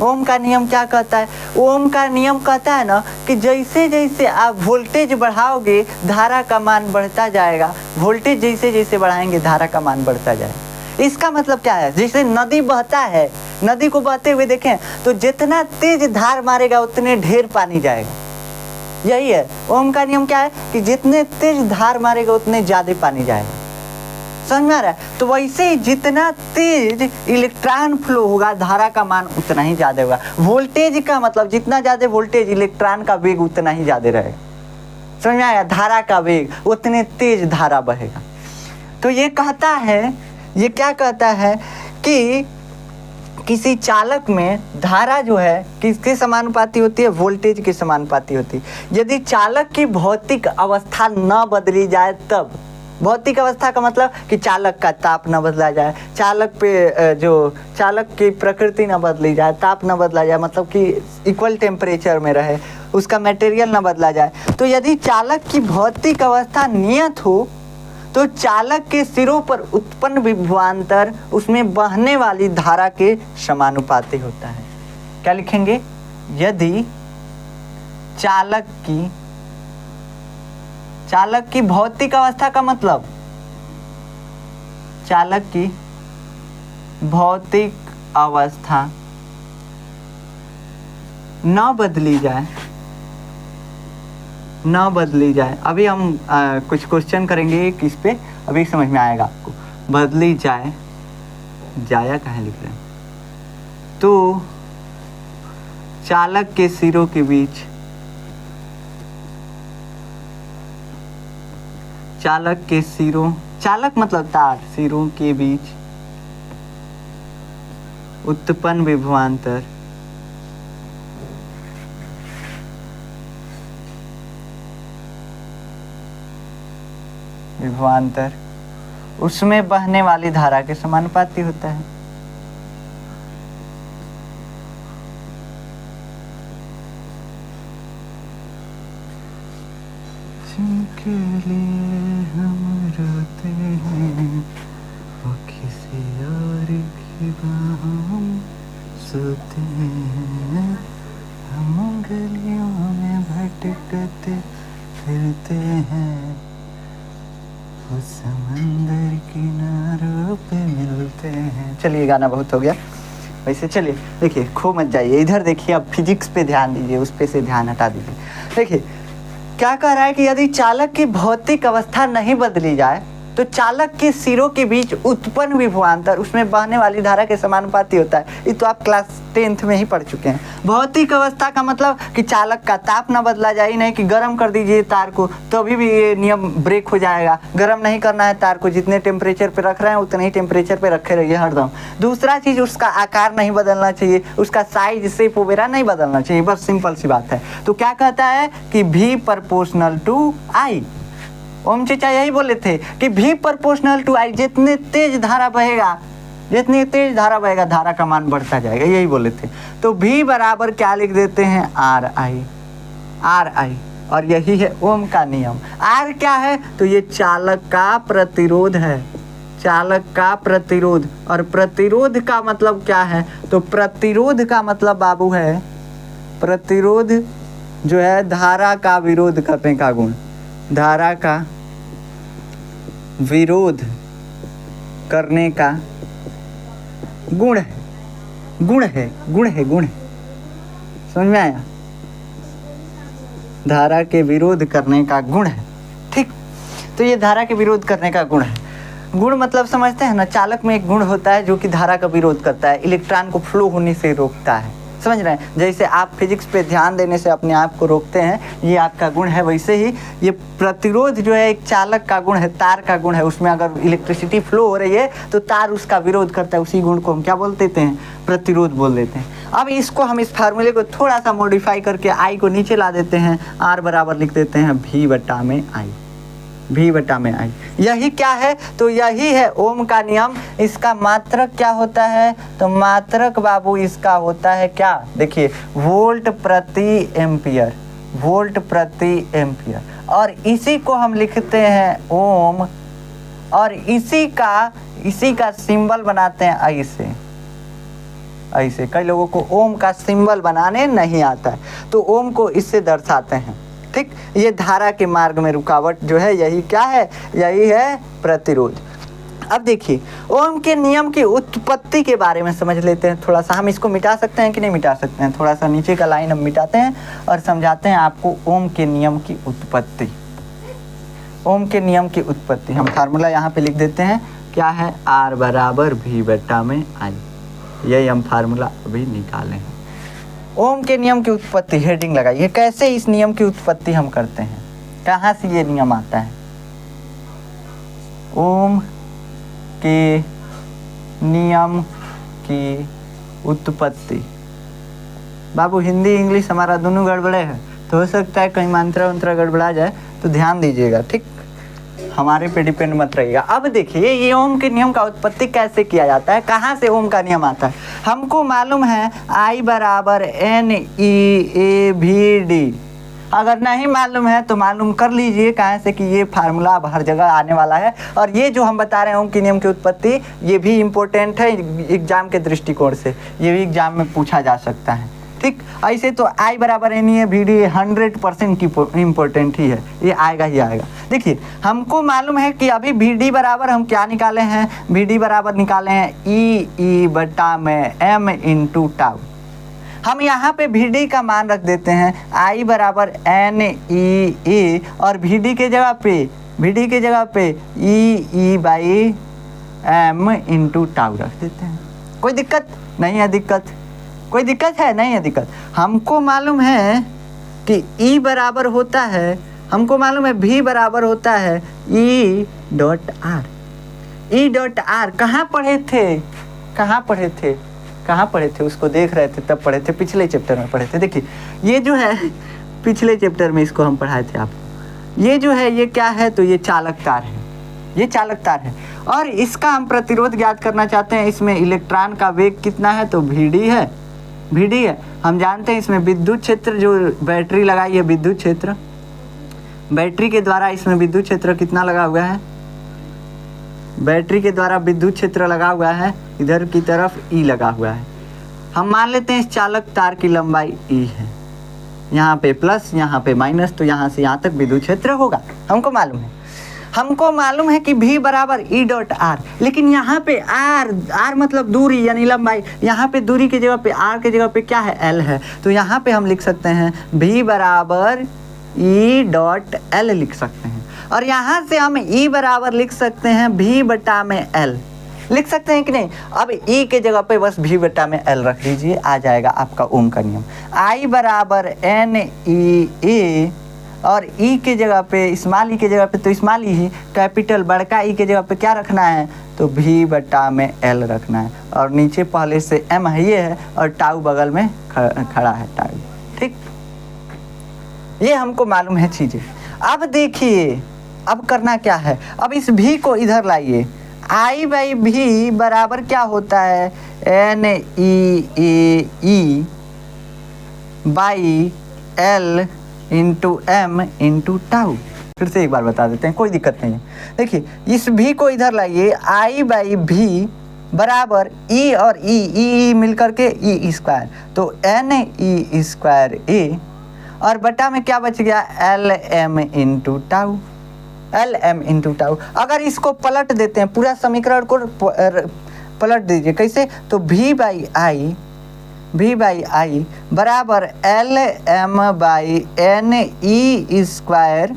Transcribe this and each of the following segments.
ओम का नियम क्या कहता है? ओम का नियम कहता है ना कि जैसे जैसे आप वोल्टेज बढ़ाओगे धारा का मान बढ़ता जाएगा। वोल्टेज जैसे जैसे बढ़ाएंगे धारा का मान बढ़ता जाएगा। इसका मतलब क्या है? जैसे नदी बहता है, नदी को बहते हुए देखें तो जितना तेज धार मारेगा उतने ढेर पानी जाएगा। यही है ओम का नियम। क्या है कि जितने तेज धार मारेगा उतने ज्यादा पानी जाएगा। समझ में आ रहा है? तो वैसे ही जितना तेज इलेक्ट्रॉन फ्लो होगा धारा का मान उतना ही ज्यादा होगा। वोल्टेज का मतलब जितना ज्यादा वोल्टेज इलेक्ट्रॉन का वेग उतना ही ज्यादा रहेगा। समझ में आया? धारा का वेग उतने तेज धारा बहेगा। तो ये कहता है, ये क्या कहता है कि किसी चालक में धारा जो है किसके समानुपाती होती है? वोल्टेज के समानुपाती होती है। यदि चालक की भौतिक अवस्था न बदली जाए तब, भौतिक अवस्था का मतलब कि चालक का ताप न बदला जाए, चालक पे जो चालक की प्रकृति न बदली जाए, ताप न बदला जाए, मतलब कि इक्वल टेम्परेचर में रहे, उसका मटेरियल न बदला जाए। तो यदि चालक की भौतिक अवस्था नियत हो तो चालक के सिरों पर उत्पन्न विभवांतर उसमें बहने वाली धारा के समानुपाती होता है। क्या लिखेंगे? यदि चालक की भौतिक अवस्था का मतलब चालक की भौतिक अवस्था न बदली जाए। अभी हम कुछ क्वेश्चन करेंगे किस पे, अभी समझ में आएगा आपको। बदली जाए, जाया कहाँ लिख रहे हैं? तो चालक के सिरों के बीच, चालक के सिरों, चालक मतलब तार, सिरों के बीच उत्पन्न विभवांतर उसमें बहने वाली धारा के समानुपाती होता है। जिनके लिए हम रोते हैं वो किसी और की बाहों में सोते हैं। हम गलियों में भटकते फिरते हैं, वो समंदर किनारों पे मिलते हैं। चलिए गाना बहुत हो गया। वैसे चलिए देखिए, खो मत जाइए, इधर देखिए, अब फिजिक्स पे ध्यान दीजिए, उस पे से ध्यान हटा दीजिए। देखिए क्या कह रहा है कि यदि चालक की भौतिक अवस्था नहीं बदली जाए तो चालक के सिरों के बीच उत्पन्न विभवांतर उसमें बहने वाली धारा के समानुपाती होता है। ये तो आप क्लास 10th में ही पढ़ चुके हैं। भौतिक अवस्था का मतलब कि चालक का ताप न बदला जाए, नहीं कि गर्म कर दीजिए तार को तो अभी भी ये नियम ब्रेक हो जाएगा। गर्म नहीं करना है तार को, जितने टेम्परेचर पे रख रहे हैं उतने ही टेम्परेचर पे रखे रहिए हरदम। दूसरा चीज, उसका आकार नहीं बदलना चाहिए, उसका साइज शेप वगैरह नहीं बदलना चाहिए, बस सिंपल सी बात है। तो क्या कहता है कि V प्रोपोर्शनल टू I। ओम चचा यही बोले थे कि V प्रोपोर्शनल टू I, जितने तेज धारा बहेगा धारा का मान बढ़ता जाएगा, यही बोले थे। तो V बराबर क्या लिख देते हैं? RI, और यही है ओम का नियम। R क्या है? तो ये चालक का प्रतिरोध है, चालक का प्रतिरोध। और प्रतिरोध का मतलब क्या है? तो प्रतिरोध का मतलब बाबू है, प्रतिरोध जो है धारा का विरोध करने का गुण, धारा का विरोध करने का गुण है। समझ में आया? धारा के विरोध करने का गुण है। ठीक, तो ये धारा के विरोध करने का गुण है। गुण मतलब समझते हैं ना, चालक में एक गुण होता है जो कि धारा का विरोध करता है, इलेक्ट्रॉन को फ्लो होने से रोकता है। समझ रहे हैं? जैसे आप फिजिक्स पे ध्यान देने से अपने आप को रोकते हैं, ये आपका गुण है, वैसे ही ये प्रतिरोध जो है एक चालक का गुण है, तार का गुण है। उसमें अगर इलेक्ट्रिसिटी फ्लो हो रही है तो तार उसका विरोध करता है, उसी गुण को हम क्या बोल देते हैं? प्रतिरोध बोल देते हैं। अब इसको हम इस फार्मूले को थोड़ा सा मॉडिफाई करके I को नीचे ला देते हैं, R बराबर लिख देते हैं V बटा में I। यही क्या है? तो यही है ओम का नियम। इसका मात्रक क्या होता है? तो मात्रक बाबू इसका होता है क्या? देखिए, वोल्ट प्रति एम्पियर, और इसी को हम लिखते हैं ओम, और इसी का सिंबल बनाते हैं I से। ऐसे। कई लोगों को ओम का सिंबल बनाने नहीं आता है, तो ओम को इससे दर्शाते हैं। ठीक, ये धारा के मार्ग में रुकावट जो है, यही क्या है, यही है प्रतिरोध। अब देखिए ओम के नियम की उत्पत्ति के बारे में समझ लेते हैं थोड़ा सा। हम इसको मिटा सकते हैं कि नहीं मिटा सकते हैं? थोड़ा सा नीचे का लाइन हम मिटाते हैं और समझाते हैं आपको ओम के नियम की उत्पत्ति। ओम के नियम की उत्पत्ति हम फार्मूला यहाँ पे लिख देते हैं, क्या है, R बराबर V बटा में I। यही हम फार्मूला अभी निकाले हैं। ओम के नियम की उत्पत्ति, हेडिंग लगाइए। कैसे इस नियम की उत्पत्ति हम करते हैं, कहाँ से ये नियम आता है? ओम के नियम की उत्पत्ति। बाबू हिंदी इंग्लिश हमारा दोनों गड़बड़े है, तो हो सकता है कहीं मंत्र वंत्र गड़बड़ा जाए, तो ध्यान दीजिएगा। ठीक, हमारे पे डिपेंड मत रहिएगा। अब देखिए ये ओम के नियम का उत्पत्ति कैसे किया जाता है, कहाँ से ओम का नियम आता है। हमको मालूम है I बराबर NEAVD। अगर नहीं मालूम है तो मालूम कर लीजिए, कहाँ से कि ये फार्मूला अब हर जगह आने वाला है। और ये जो हम बता रहे हैं ओम के नियम की उत्पत्ति, ये भी इम्पोर्टेंट है एग्जाम के दृष्टिकोण से, ये भी एग्जाम में पूछा जा सकता है। ठीक, ऐसे तो I बराबर NEAVD 100% की इम्पोर्टेंट ही है, ये आएगा ही आएगा। देखिए हमको मालूम है कि अभी VD बराबर हम क्या निकाले हैं, VD बराबर निकाले हैं E बटा में M इंटू टाउ। हम यहाँ पे VD का मान रख देते हैं I बराबर NEE और VD के जगह पे E by M into tau रख देते हैं। कोई दिक्कत नहीं है? कोई दिक्कत है? नहीं है दिक्कत। हमको मालूम है कि E बराबर होता है, हमको मालूम है V बराबर होता है E डॉट R। कहाँ पढ़े थे उसको देख रहे थे, तब पढ़े थे, पिछले चैप्टर में पढ़े थे। देखिए ये जो है पिछले चैप्टर में इसको हम पढ़ाए थे आपको। ये जो है ये क्या है, तो ये चालक तार है, ये चालक तार है। और इसका हम प्रतिरोध ज्ञात करना चाहते हैं। इसमें इलेक्ट्रॉन का वेग कितना है, तो VD है। हम जानते हैं इसमें विद्युत क्षेत्र, जो बैटरी लगाई है विद्युत क्षेत्र, बैटरी के द्वारा इसमें विद्युत क्षेत्र कितना लगा हुआ है, बैटरी के द्वारा विद्युत क्षेत्र लगा हुआ है, इधर की तरफ E लगा हुआ है। हम मान लेते हैं इस चालक तार की लंबाई E है, यहाँ पे प्लस यहाँ पे माइनस, तो यहाँ से यहाँ तक विद्युत क्षेत्र होगा, हमको मालूम है कि V बराबर E डॉट R। लेकिन यहाँ पे R मतलब दूरी यानी लंबाई, यहाँ पे दूरी की जगह पे R की जगह पे क्या है, L है। तो यहाँ पे हम लिख सकते हैं V बराबर E डॉट L लिख सकते हैं। और यहाँ से हम E बराबर लिख सकते हैं V बटा में L, लिख सकते हैं कि नहीं? अब E के जगह पे बस V बटा में L रख दीजिए, आ जाएगा आपका ओम का नियम। I बराबर NEA और E के जगह पे, स्मॉल E के जगह पे तो स्मॉल E ही, कैपिटल बड़का E के जगह पे क्या रखना है, तो V बटा में L रखना है। और नीचे पहले से M है ये है, और टाउ बगल में खड़ा है टाउ। ठीक, ये हमको मालूम है चीज़ें। अब देखिए अब करना क्या है, अब इस V को इधर लाइए। I बाई V बराबर क्या होता है, NEAE by L into M into tau. फिर से एक बार बता देते हैं, कोई दिक्कत नहीं है। देखिए इस V को इधर लाइए, I बाई V बराबर E और E मिलकर के E स्क्वायर, तो NE स्क्वायर A और बटा में क्या बच गया, LM इंटू टाउ। अगर इसको पलट देते हैं, पूरा समीकरण को पलट दीजिए, कैसे, तो V बाई आई बराबर LM by NE square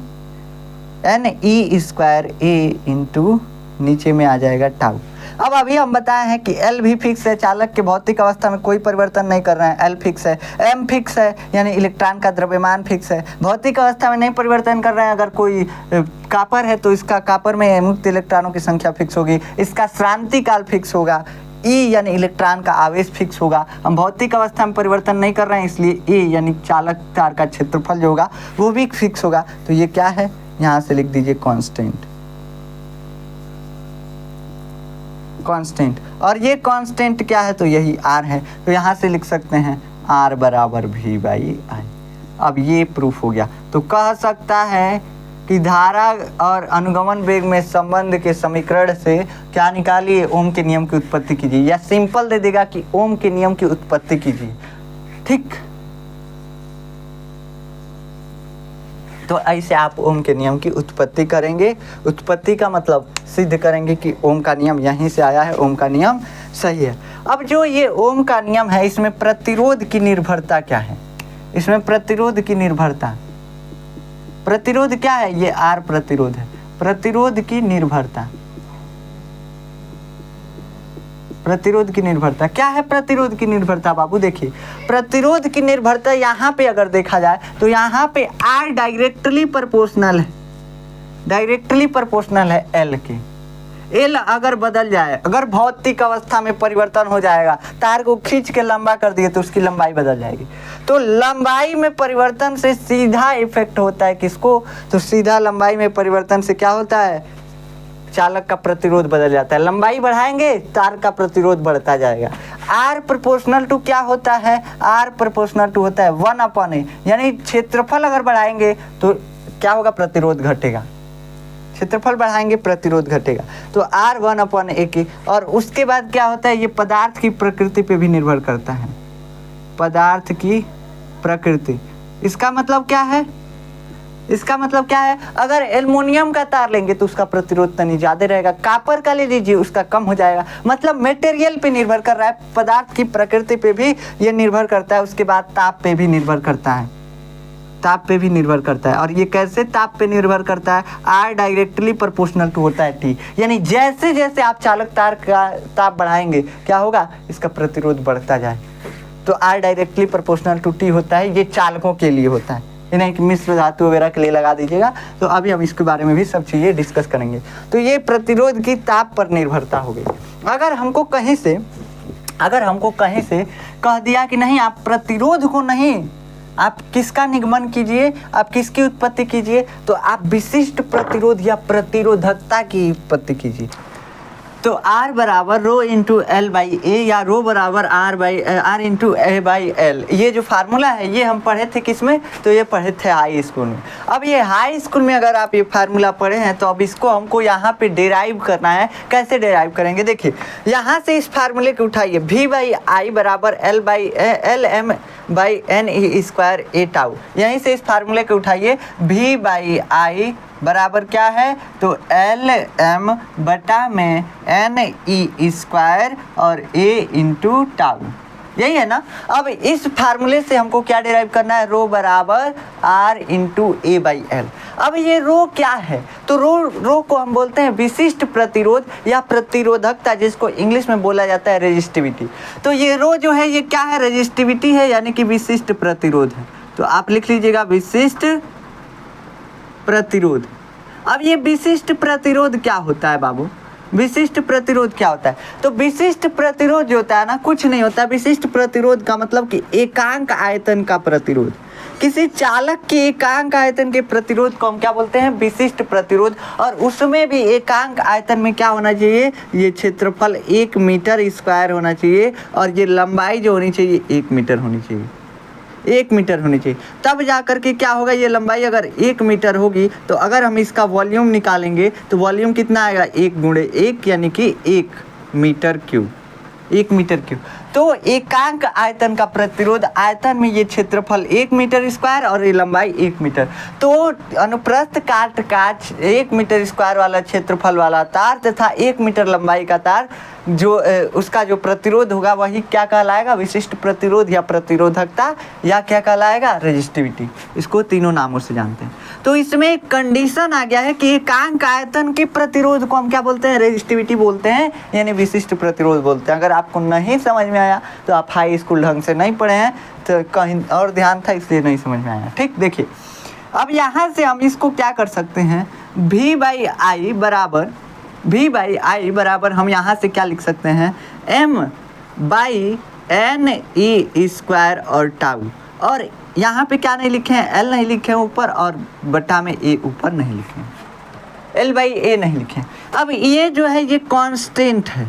A into नीचे में आ जाएगा टाउ। अब अभी हम बताए हैं कि L भी फिक्स है, चालक के भौतिक अवस्था में कोई परिवर्तन नहीं कर रहे हैं, L फिक्स है, M फिक्स है यानी इलेक्ट्रॉन का द्रव्यमान फिक्स है, भौतिक अवस्था में नहीं परिवर्तन कर रहे हैं। अगर कोई कॉपर है तो इसका कॉपर में मुक्त इलेक्ट्रॉनों की संख्या फिक्स होगी, इसका श्रांति काल फिक्स होगा, E यानी इलेक्ट्रॉन का आवेश फिक्स होगा। हम भौतिक अवस्था में परिवर्तन नहीं कर रहे हैं, इसलिए E यानी चालक तार का क्षेत्रफल जो होगा वो भी फिक्स होगा। तो ये क्या है, यहाँ से लिख दीजिए कांस्टेंट। और ये कांस्टेंट क्या है, तो यही R है। तो यहाँ से लिख सकते हैं R बराबर V बाई आई। अब ये प्रूफ हो गया। तो कह सकता है कि धारा और अनुगमन वेग में संबंध के समीकरण से क्या निकालिए, ओम के नियम की उत्पत्ति कीजिए, या सिंपल दे देगा कि ओम के नियम की उत्पत्ति कीजिए। ठीक, तो ऐसे आप ओम के नियम की उत्पत्ति करेंगे। उत्पत्ति का मतलब सिद्ध करेंगे कि ओम का नियम यहीं से आया है, ओम का नियम सही है। अब जो ये ओम का नियम है, इसमें प्रतिरोध की निर्भरता क्या है? इसमें प्रतिरोध की निर्भरता, प्रतिरोध क्या है? ये आर प्रतिरोध है। प्रतिरोध की निर्भरता, प्रतिरोध की निर्भरता क्या है? प्रतिरोध की निर्भरता बाबू देखिए, प्रतिरोध की निर्भरता यहाँ पे अगर देखा जाए तो यहाँ पे आर डायरेक्टली प्रोपोर्शनल है, डायरेक्टली प्रोपोर्शनल है एल के। एल अगर बदल जाए, अगर भौतिक अवस्था में परिवर्तन हो जाएगा, तार को खींच के लंबा कर दिए तो उसकी लंबाई बदल जाएगी। तो लंबाई में परिवर्तन से सीधा इफेक्ट होता है किसको? तो सीधा लंबाई में परिवर्तन से क्या होता है? चालक का प्रतिरोध बदल जाता है। लंबाई बढ़ाएंगे, तार का प्रतिरोध बढ़ता जाएगा। आर प्रोपोर्शनल टू क्या होता है? आर प्रोपोर्शनल टू होता है 1/a, यानी क्षेत्रफल अगर बढ़ाएंगे तो क्या होगा? प्रतिरोध घटेगा। क्षेत्रफल बढ़ाएंगे, प्रतिरोध घटेगा। तो आर 1/a की। और उसके बाद क्या होता है? ये पदार्थ की प्रकृति पे भी निर्भर करता है, पदार्थ की प्रकृति। इसका मतलब क्या है? इसका मतलब क्या है? अगर एल्युमिनियम का तार लेंगे तो उसका प्रतिरोध तनी ज़्यादा रहेगा, कापर का ले लीजिए उसका कम हो जाएगा। मतलब मटेरियल पे निर्भर कर रहा है, पदार्थ की प्रकृति पे भी ये निर्भर करता है। उसके बाद ताप पे भी निर्भर करता है, ताप पे भी निर्भर करता है। और ये कैसे ताप पे निर्भर करता है? आर डायरेक्टली प्रोपोर्शनल टू होता है टी, यानी जैसे जैसे आप चालक तार का ताप बढ़ाएंगे क्या होगा? इसका प्रतिरोध बढ़ता जाए। तो R directly proportional to T होता है, ये चालकों के लिए होता है, नहीं कि मिश्र धातु वगैरह के लिए लगा दीजिएगा। तो अभी हम इसके बारे में भी सब चीज़ें डिस्कस करेंगे। तो ये प्रतिरोध की ताप पर निर्भरता हो गई। अगर हमको कहीं से कह दिया कि नहीं आप प्रतिरोध को नहीं, आप किसका निगमन कीजिए, आप किसकी उत्पत्ति कीजिए, तो आप विशिष्ट प्रतिरोध या प्रतिरोधकता की उत्पत्ति कीजिए। तो R बराबर rho into L by A, या रो बराबर R into A by L. ये जो फार्मूला है ये हम पढ़े थे किसमें? तो ये पढ़े थे हाई स्कूल में। अब ये हाई स्कूल में अगर आप ये फार्मूला पढ़े हैं तो अब इसको हमको यहाँ पे डेराइव करना है। कैसे डेराइव करेंगे? देखिए, यहाँ से इस फार्मूले को उठाइए, V बाई आई बराबर L M by N E square A tau. यहीं से इस फार्मूले को उठाइए, V बाई आई बराबर क्या है? तो एल एम बटा में एन ई स्क्वायर और ए इंटू टाउ, यही है ना। अब इस फार्मूले से हमको क्या डिराइव करना है? रो बराबर R into A by L. अब ये रो क्या है? तो रो को हम बोलते हैं विशिष्ट प्रतिरोध या प्रतिरोधकता, जिसको इंग्लिश में बोला जाता है रेजिस्टिविटी। तो ये रो जो है ये क्या है? रेजिस्टिविटी है, यानी कि विशिष्ट प्रतिरोध है। तो आप लिख लीजिएगा विशिष्ट प्रतिरोध। अब ये विशिष्ट प्रतिरोध क्या होता है बाबू? विशिष्ट प्रतिरोध क्या होता है? तो विशिष्ट प्रतिरोध जो होता है ना, कुछ नहीं होता। विशिष्ट प्रतिरोध का मतलब कि एकांक आयतन का प्रतिरोध, किसी चालक के एकांक आयतन के प्रतिरोध को हम क्या बोलते हैं? विशिष्ट प्रतिरोध। और उसमें भी एकांक आयतन में क्या होना चाहिए? ये क्षेत्रफल 1 मीटर स्क्वायर होना चाहिए, और ये लंबाई जो होनी चाहिए 1 मीटर होनी चाहिए, 1 मीटर होनी चाहिए। तब जा कर के क्या होगा? ये लंबाई अगर 1 मीटर होगी तो अगर हम इसका वॉल्यूम निकालेंगे तो वॉल्यूम कितना आएगा? 1 गुणे 1, यानी कि 1 मीटर क्यूब, 1 मीटर क्यूब। तो एकांक आयतन का प्रतिरोध, आयतन में ये क्षेत्रफल 1 मीटर स्क्वायर और ये लंबाई 1 मीटर। तो अनुप्रस्थ काट का 1 मीटर स्क्वायर वाला क्षेत्रफल वाला तार तथा 1 मीटर लंबाई का तार, जो उसका जो प्रतिरोध होगा वही क्या कहलाएगा? विशिष्ट प्रतिरोध या प्रतिरोधकता, या क्या कहलाएगा? रेजिस्टिविटी। इसको तीनों नामों से जानते हैं। तो इसमें एक कंडीशन आ गया है कि एकांक आयतन के प्रतिरोध को हम क्या बोलते हैं? रेजिस्टिविटी बोलते हैं, यानी विशिष्ट प्रतिरोध बोलते हैं। अगर आपको नहीं समझ में आया तो आप हाई स्कूल ढंग से नहीं पढ़े हैं, तो कहीं और ध्यान था इसलिए नहीं समझ में आया। ठीक, देखिए अब यहाँ से हम इसको क्या कर सकते हैं? V बाई आई बराबर हम यहाँ से क्या लिख सकते हैं? M by N E square और टाउ। और यहाँ पे क्या नहीं लिखे हैं? L नहीं लिखे हैं ऊपर, और बटा में A ऊपर नहीं लिखे हैं, L बाई ए नहीं लिखे हैं। अब ये जो है ये कांस्टेंट है,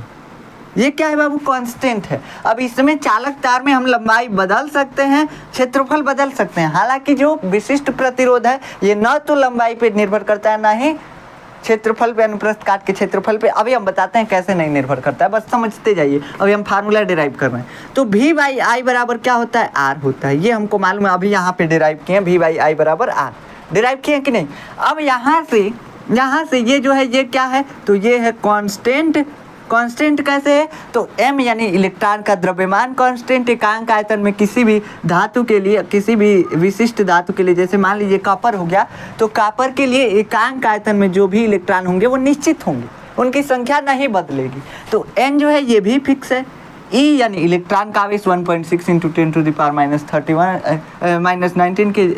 ये क्या है बाबू, कांस्टेंट है। अब इसमें चालक तार में हम लंबाई बदल सकते हैं, क्षेत्रफल बदल सकते हैं। हालांकि जो विशिष्ट प्रतिरोध है ये न तो लंबाई पे निर्भर करता है, ना ही क्षेत्रफल पे, अनुप्रस्थ काट के क्षेत्रफल पे। अभी हम बताते हैं कैसे नहीं निर्भर करता है, बस समझते जाइए। अभी हम फार्मूला डिराइव कर रहे हैं। तो V/I बराबर क्या होता है, R होता है। ये हमको मालूम है, अभी यहाँ पे डिराइव किए हैं, V/I बराबर R डिराइव किए कि नहीं। अब यहाँ से ये जो है ये क्या है, तो ये है कांस्टेंट। कांस्टेंट कैसे है, तो m यानी इलेक्ट्रॉन का द्रव्यमान कांस्टेंट एकांक आयतन में किसी भी धातु के लिए, किसी भी विशिष्ट धातु के लिए, जैसे मान लीजिए कॉपर हो गया, तो कॉपर के लिए एकांक आयतन में जो भी इलेक्ट्रॉन होंगे वो निश्चित होंगे, उनकी संख्या नहीं बदलेगी। तो n जो है ये भी फिक्स है। E यानी इलेक्ट्रॉन का आवेश 1.6 × 10⁻³ -19 के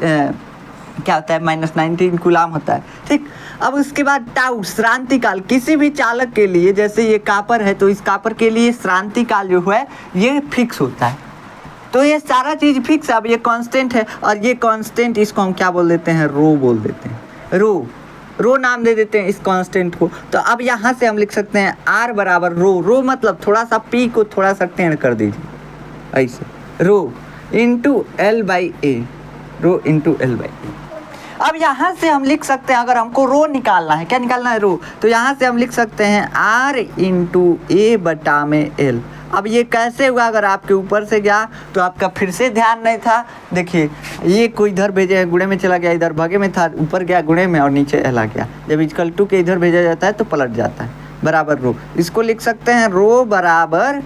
क्या होता है, -19 कूलाम होता है, ठीक। अब उसके बाद टाउ श्रांति काल, किसी भी चालक के लिए, जैसे ये कॉपर है तो इस कॉपर के लिए श्रांति काल जो है ये फिक्स होता है। तो ये सारा चीज़ फिक्स है। अब ये कांस्टेंट है और ये कांस्टेंट, इसको हम क्या बोल देते हैं, रो बोल देते हैं, रो नाम दे देते हैं इस कांस्टेंट को। तो अब यहाँ से हम लिख सकते हैं R बराबर रो मतलब थोड़ा सा P को थोड़ा सा टेढ़ कर दीजिए ऐसे, rho into L/A, rho into L/A। अब यहाँ से हम लिख सकते हैं, अगर हमको रो निकालना है, क्या निकालना है, रो, तो यहाँ से हम लिख सकते हैं R × A/L। अब ये कैसे हुआ, अगर आपके ऊपर से गया तो आपका फिर से ध्यान नहीं था। देखिए ये कोई इधर भेजे गुणे में चला गया, इधर भागे में था, ऊपर गया गुणे में और नीचे L आ गया। जब = के इधर भेजा जाता है तो पलट जाता है, बराबर रो। इसको लिख सकते हैं रो बराबर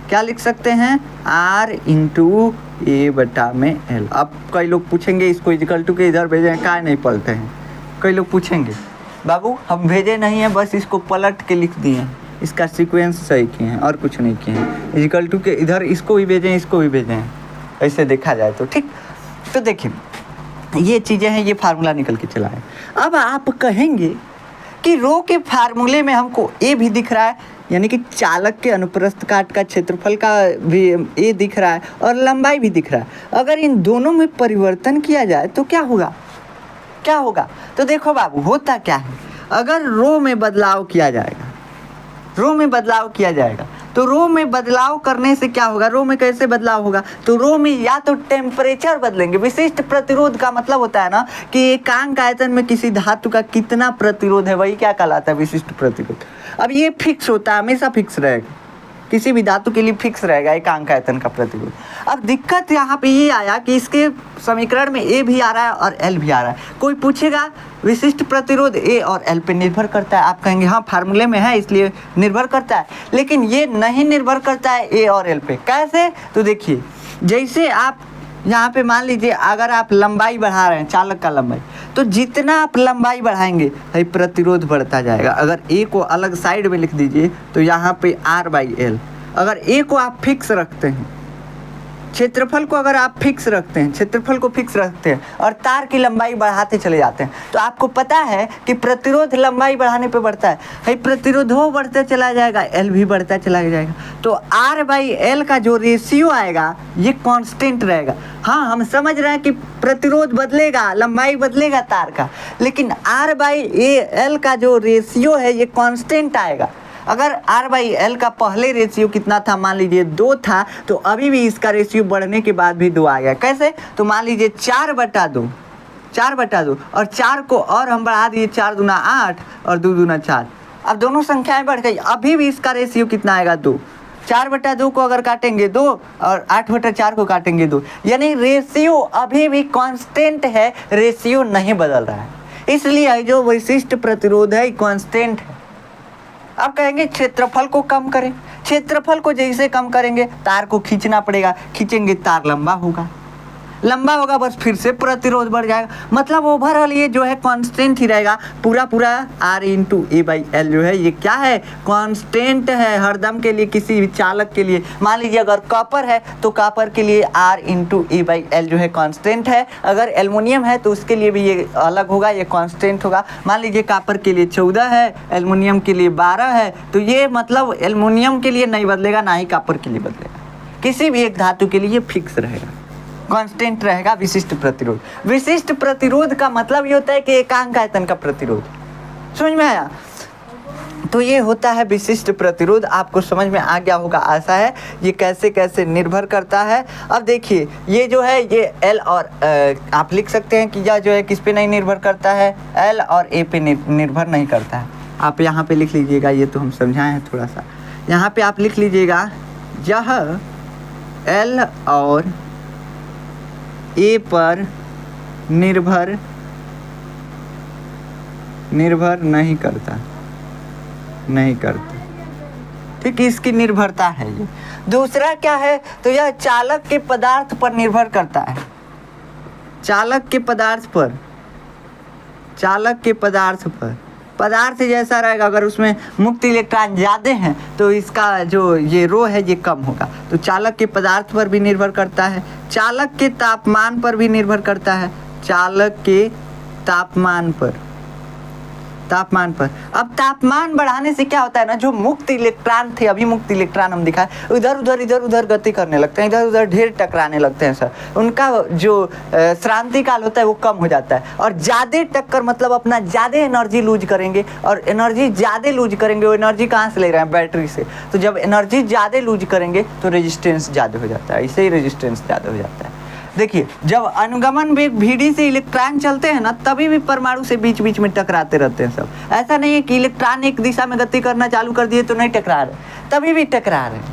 क्या लिख सकते हैं, R × A/L। अब कई लोग पूछेंगे इसको = के इधर भेजे क्या नहीं पलटे हैं, कई लोग पूछेंगे। बाबू हम भेजे नहीं हैं, बस इसको पलट के लिख दिए हैं, इसका सीक्वेंस सही किए हैं और कुछ नहीं किए हैं। = के इधर इसको भी भेजें, इसको भी भेजें, ऐसे देखा जाए तो, ठीक। तो देखिए ये चीज़ें हैं, ये फार्मूला निकल के चला है। अब आप कहेंगे कि रो के फार्मूले में हमको ए भी दिख रहा है, यानी कि चालक के अनुप्रस्थ काट का क्षेत्रफल का भी ए दिख रहा है और लंबाई भी दिख रहा है। अगर इन दोनों में परिवर्तन किया जाए तो क्या होगा, तो देखो बाबू होता क्या है, अगर रो में बदलाव किया जाएगा, तो रो में बदलाव करने से क्या होगा, रो में कैसे बदलाव होगा, तो रो में या तो टेम्परेचर बदलेंगे। विशिष्ट प्रतिरोध का मतलब होता है ना कि एकांक आयतन में किसी धातु का कितना प्रतिरोध है, वही क्या कहलाता है, विशिष्ट प्रतिरोध। अब ये फिक्स होता है, हमेशा फिक्स रहेगा, किसी भी धातु के लिए फिक्स रहेगा एकांक आयतन का प्रतिरोध। अब दिक्कत यहाँ पे ये आया कि इसके समीकरण में ए भी आ रहा है और एल भी आ रहा है। कोई पूछेगा विशिष्ट प्रतिरोध ए और एल पे निर्भर करता है, आप कहेंगे हाँ फार्मूले में है इसलिए निर्भर करता है, लेकिन ये नहीं निर्भर करता है ए और एल पे। कैसे, तो देखिए जैसे आप यहाँ पे मान लीजिए अगर आप लंबाई बढ़ा रहे हैं, चालक का लंबाई, तो जितना आप लंबाई बढ़ाएंगे भाई प्रतिरोध बढ़ता जाएगा। अगर ए को अलग साइड में लिख दीजिए तो यहाँ पे R/L। अगर ए को आप फिक्स रखते हैं, क्षेत्रफल को अगर आप फिक्स रखते हैं, क्षेत्रफल को फिक्स रखते हैं और तार की लंबाई बढ़ाते चले जाते हैं, तो आपको पता है कि प्रतिरोध लंबाई बढ़ाने पे बढ़ता है, भाई प्रतिरोध हो बढ़ता चला जाएगा, एल भी बढ़ता चला जाएगा। तो R/L का जो रेशियो आएगा ये कांस्टेंट रहेगा। हाँ हम समझ रहे हैं कि प्रतिरोध बदलेगा, लंबाई बदलेगा तार का, लेकिन R/L का जो रेशियो है ये कांस्टेंट आएगा। अगर R/L का पहले रेशियो कितना था, मान लीजिए 2 था, तो अभी भी इसका रेशियो बढ़ने के बाद भी 2 आ गया। कैसे, तो मान लीजिए 4/2 और 4 को और हम बढ़ा दिए, 4 दूना 8 और 2 दूना 4। अब दोनों संख्याएं बढ़ गई, अभी भी इसका रेशियो कितना आएगा, 2। 4/2 को अगर काटेंगे 2 और 8/4 को काटेंगे 2, यानी रेशियो अभी भी कांस्टेंट है, रेशियो नहीं बदल रहा है। इसलिए जो विशिष्ट प्रतिरोध है कांस्टेंट है। अब कहेंगे क्षेत्रफल को कम करें, क्षेत्रफल को जैसे कम करेंगे तार को खींचना पड़ेगा, खींचेंगे तार लंबा होगा, बस फिर से प्रतिरोध बढ़ जाएगा। मतलब ओवरऑल ये जो है कांस्टेंट ही रहेगा, पूरा R × A/L जो है ये क्या है, कांस्टेंट है हरदम के लिए। किसी भी चालक के लिए मान लीजिए अगर कॉपर है तो कॉपर के लिए R × A/L जो है कांस्टेंट है। अगर एल्युमिनियम है तो उसके लिए भी ये अलग होगा, ये कांस्टेंट होगा। मान लीजिए कॉपर के लिए 14 है, एल्युमिनियम के लिए 12 है, तो ये मतलब एल्युमिनियम के लिए नहीं बदलेगा, ना ही कॉपर के लिए बदलेगा, किसी भी एक धातु के लिए फिक्स रहेगा, कांस्टेंट रहेगा विशिष्ट प्रतिरोध। विशिष्ट प्रतिरोध का मतलब ये होता है कि एकांक आयतन का प्रतिरोध। समझ में आया? तो ये होता है विशिष्ट प्रतिरोध। आपको समझ में आ गया होगा, आशा है, ये कैसे कैसे निर्भर करता है। अब देखिए ये जो है ये L और आप लिख सकते हैं कि यह जो है किस पे नहीं निर्भर करता है, L और A पे निर्भर नहीं करता है। आप यहाँ पे लिख लीजिएगा, ये तो हम समझाए हैं थोड़ा सा। यहाँ पे आप लिख लीजिएगा यह L और A पर निर्भर नहीं करता। ठीक, इसकी निर्भरता है ये। दूसरा क्या है, तो यह चालक के पदार्थ पर निर्भर करता है। चालक के पदार्थ पर पदार्थ जैसा रहेगा, अगर उसमें मुक्त इलेक्ट्रॉन ज़्यादा हैं तो इसका जो ये रो है ये कम होगा। तो चालक के पदार्थ पर भी निर्भर करता है, चालक के तापमान पर भी निर्भर करता है, चालक के तापमान पर। अब तापमान बढ़ाने से क्या होता है ना, जो मुक्त इलेक्ट्रॉन थे, अभी मुक्त इलेक्ट्रॉन हम दिखाए, इधर उधर गति करने लगते हैं, इधर उधर ढेर टकराने लगते हैं सर। उनका जो श्रांति काल होता है वो कम हो जाता है। और ज़्यादा टक्कर मतलब अपना ज़्यादा एनर्जी लूज करेंगे, और एनर्जी ज़्यादा लूज करेंगे, वो एनर्जी कहाँ से ले रहे हैं, बैटरी से। तो जब एनर्जी ज़्यादा लूज करेंगे तो रेजिस्टेंस ज़्यादा हो जाता है, इससे ही रेजिस्टेंस ज़्यादा हो जाता है। देखिए जब अनुगमन वेग VD से इलेक्ट्रॉन चलते हैं ना, तभी भी परमाणु से बीच बीच में टकराते रहते हैं सब। ऐसा नहीं है कि इलेक्ट्रॉन एक दिशा में गति करना चालू कर दिए तो नहीं टकरा रहे, तभी भी टकरा रहे हैं,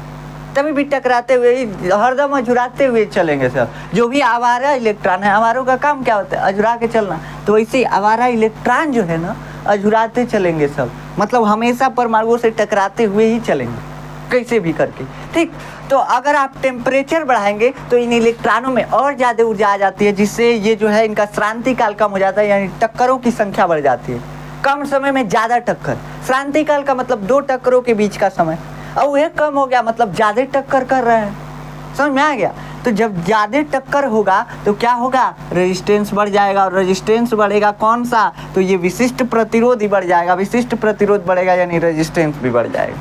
तभी भी टकराते हुए ही हरदम अझुराते हुए चलेंगे सब। जो भी आवारा इलेक्ट्रॉन है, आवारों का काम क्या होता है, अझुरा के चलना, तो वैसे आवारा इलेक्ट्रॉन जो है ना अझुराते चलेंगे सब, मतलब हमेशा परमाणुओं से टकराते हुए ही चलेंगे कैसे भी करके। ठीक, तो अगर आप टेम्परेचर बढ़ाएंगे तो इन इलेक्ट्रॉनों में और ज़्यादा ऊर्जा आ जाती है, जिससे ये जो है इनका श्रांति काल कम हो जाता है, यानी टक्करों की संख्या बढ़ जाती है। कम समय में ज़्यादा टक्कर, श्रांति काल का मतलब 2 टक्करों के बीच का समय, और वह कम हो गया मतलब ज़्यादा टक्कर कर रहे हैं। समझ में आ गया? तो जब ज़्यादा टक्कर होगा तो क्या होगा, रेजिस्टेंस बढ़ जाएगा, और रेजिस्टेंस बढ़ेगा कौन सा, तो ये विशिष्ट प्रतिरोध ही बढ़ जाएगा। विशिष्ट प्रतिरोध बढ़ेगा यानी रेजिस्टेंस भी बढ़ जाएगा।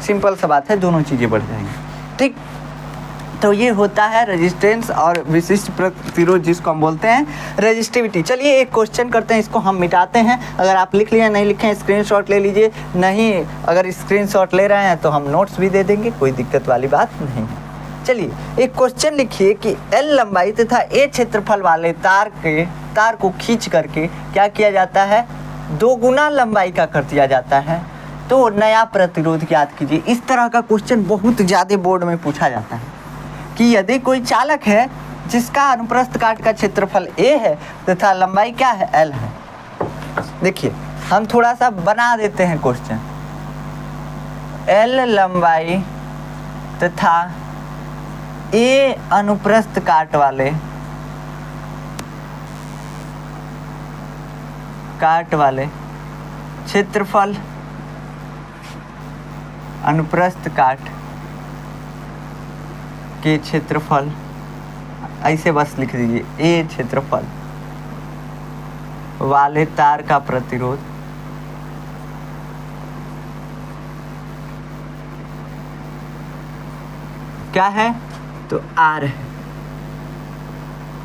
सिंपल सा बात है, दोनों चीज़ें बढ़ जाएंगी। ठीक, तो ये होता है रेजिस्टेंस और विशिष्ट प्रतिरोध, जिसको हम बोलते हैं रेजिस्टिविटी। चलिए एक क्वेश्चन करते हैं, इसको हम मिटाते हैं। अगर आप लिख लिए नहीं लिखे स्क्रीनशॉट ले लीजिए, नहीं अगर स्क्रीनशॉट ले रहे हैं तो हम नोट्स भी दे देंगे, कोई दिक्कत वाली बात नहीं है। चलिए एक क्वेश्चन लिखिए कि L लंबाई तथा A क्षेत्रफल वाले तार को खींच करके क्या किया जाता है, 2 गुना लंबाई का कर दिया जाता है, तो नया प्रतिरोध ज्ञात कीजिए। इस तरह का क्वेश्चन बहुत ज़्यादा बोर्ड में पूछा जाता है कि यदि कोई चालक है जिसका अनुप्रस्थ काट का क्षेत्रफल A है तथा लंबाई क्या है, L है। देखिए हम थोड़ा सा बना देते हैं क्वेश्चन, L लंबाई तथा A अनुप्रस्थ काट वाले क्षेत्रफल, अनुप्रस्थ काट के क्षेत्रफल, ऐसे बस लिख दीजिए, A क्षेत्रफल वाले तार का प्रतिरोध क्या है, तो R है।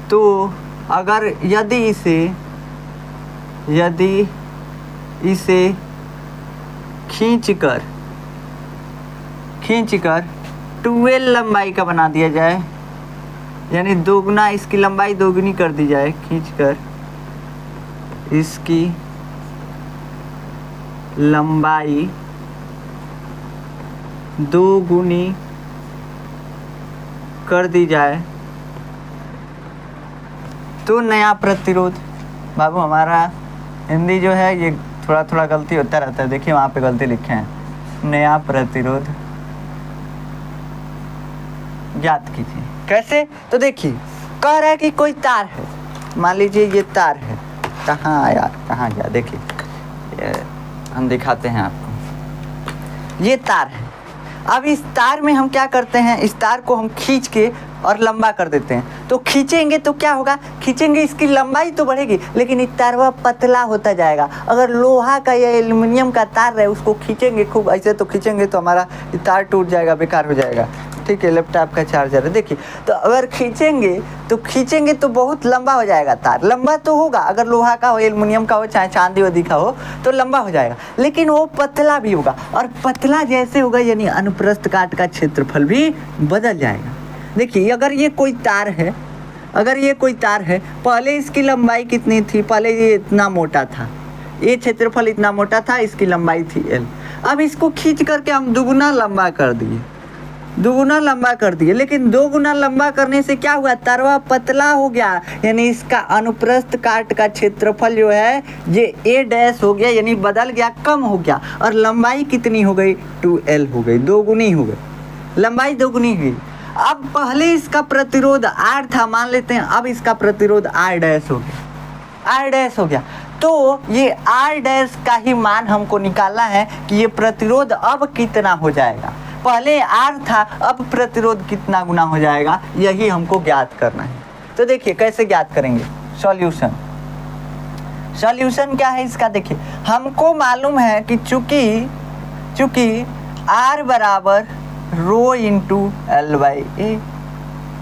तो अगर यदि इसे खींचकर 12 लंबाई का बना दिया जाए, यानी 2 गुना इसकी लंबाई 2 गुनी कर दी जाए, खींचकर इसकी लंबाई 2 गुनी कर दी जाए, तो नया प्रतिरोध। बाबू हमारा हिंदी जो है ये थोड़ा थोड़ा गलती होता रहता है, देखिए वहाँ पे गलती लिखे हैं, नया प्रतिरोध ज्ञात कीजिए। कैसे, तो देखिए कह रहा है कि कोई तार है, मान लीजिए ये तार है, कहाँ यार कहाँ गया, देखिए हम दिखाते हैं आपको, ये तार है। अब इस तार में हम क्या करते हैं, इस तार को हम खींच के और लंबा कर देते हैं। तो खींचेंगे तो क्या होगा, खींचेंगे इसकी लंबाई तो बढ़ेगी, लेकिन ये तारवा पतला होता जाएगा। अगर लोहा का या एल्युमिनियम का तार है, उसको खींचेंगे खूब ऐसे, तो खींचेंगे तो हमारा ये तार टूट जाएगा, बेकार हो जाएगा। ठीक है, लैपटॉप का चार्जर है। देखिए तो अगर खींचेंगे तो बहुत लंबा हो जाएगा तार। लंबा तो होगा, अगर लोहा का हो, एल्युमिनियम का हो, चाहे चांदी वादी का हो तो लंबा हो जाएगा, लेकिन वो पतला भी होगा। और पतला जैसे होगा यानी अनुप्रस्थ काट का क्षेत्रफल भी बदल जाएगा। देखिए अगर ये कोई तार है, पहले इसकी लंबाई कितनी थी, पहले ये इतना मोटा था, ये क्षेत्रफल इतना मोटा था, इसकी लंबाई थी L। अब इसको खींच करके हम दुगुना लंबा कर दिए, लेकिन 2 गुना लंबा करने से क्या हुआ, तरवा पतला हो गया, यानी इसका अनुप्रस्थ काट का क्षेत्रफल जो है ये A डैश हो गया, यानी बदल गया, कम हो गया। और लंबाई कितनी हो गई, 2L हो गई, 2 गुनी हो गई, लंबाई 2 गुनी हुई। अब पहले इसका प्रतिरोध R था, मान लेते हैं, अब इसका प्रतिरोध R डैश हो गया। तो ये R डैश का ही मान हमको निकालना है कि ये प्रतिरोध अब कितना हो जाएगा। पहले R था, अब प्रतिरोध कितना गुना हो जाएगा, यही हमको ज्ञात करना है। तो देखिए कैसे ज्ञात करेंगे। सॉल्यूशन क्या है इसका, देखिए हमको मालूम है कि चूंकि R बराबर रो इंटू एल बाई ए,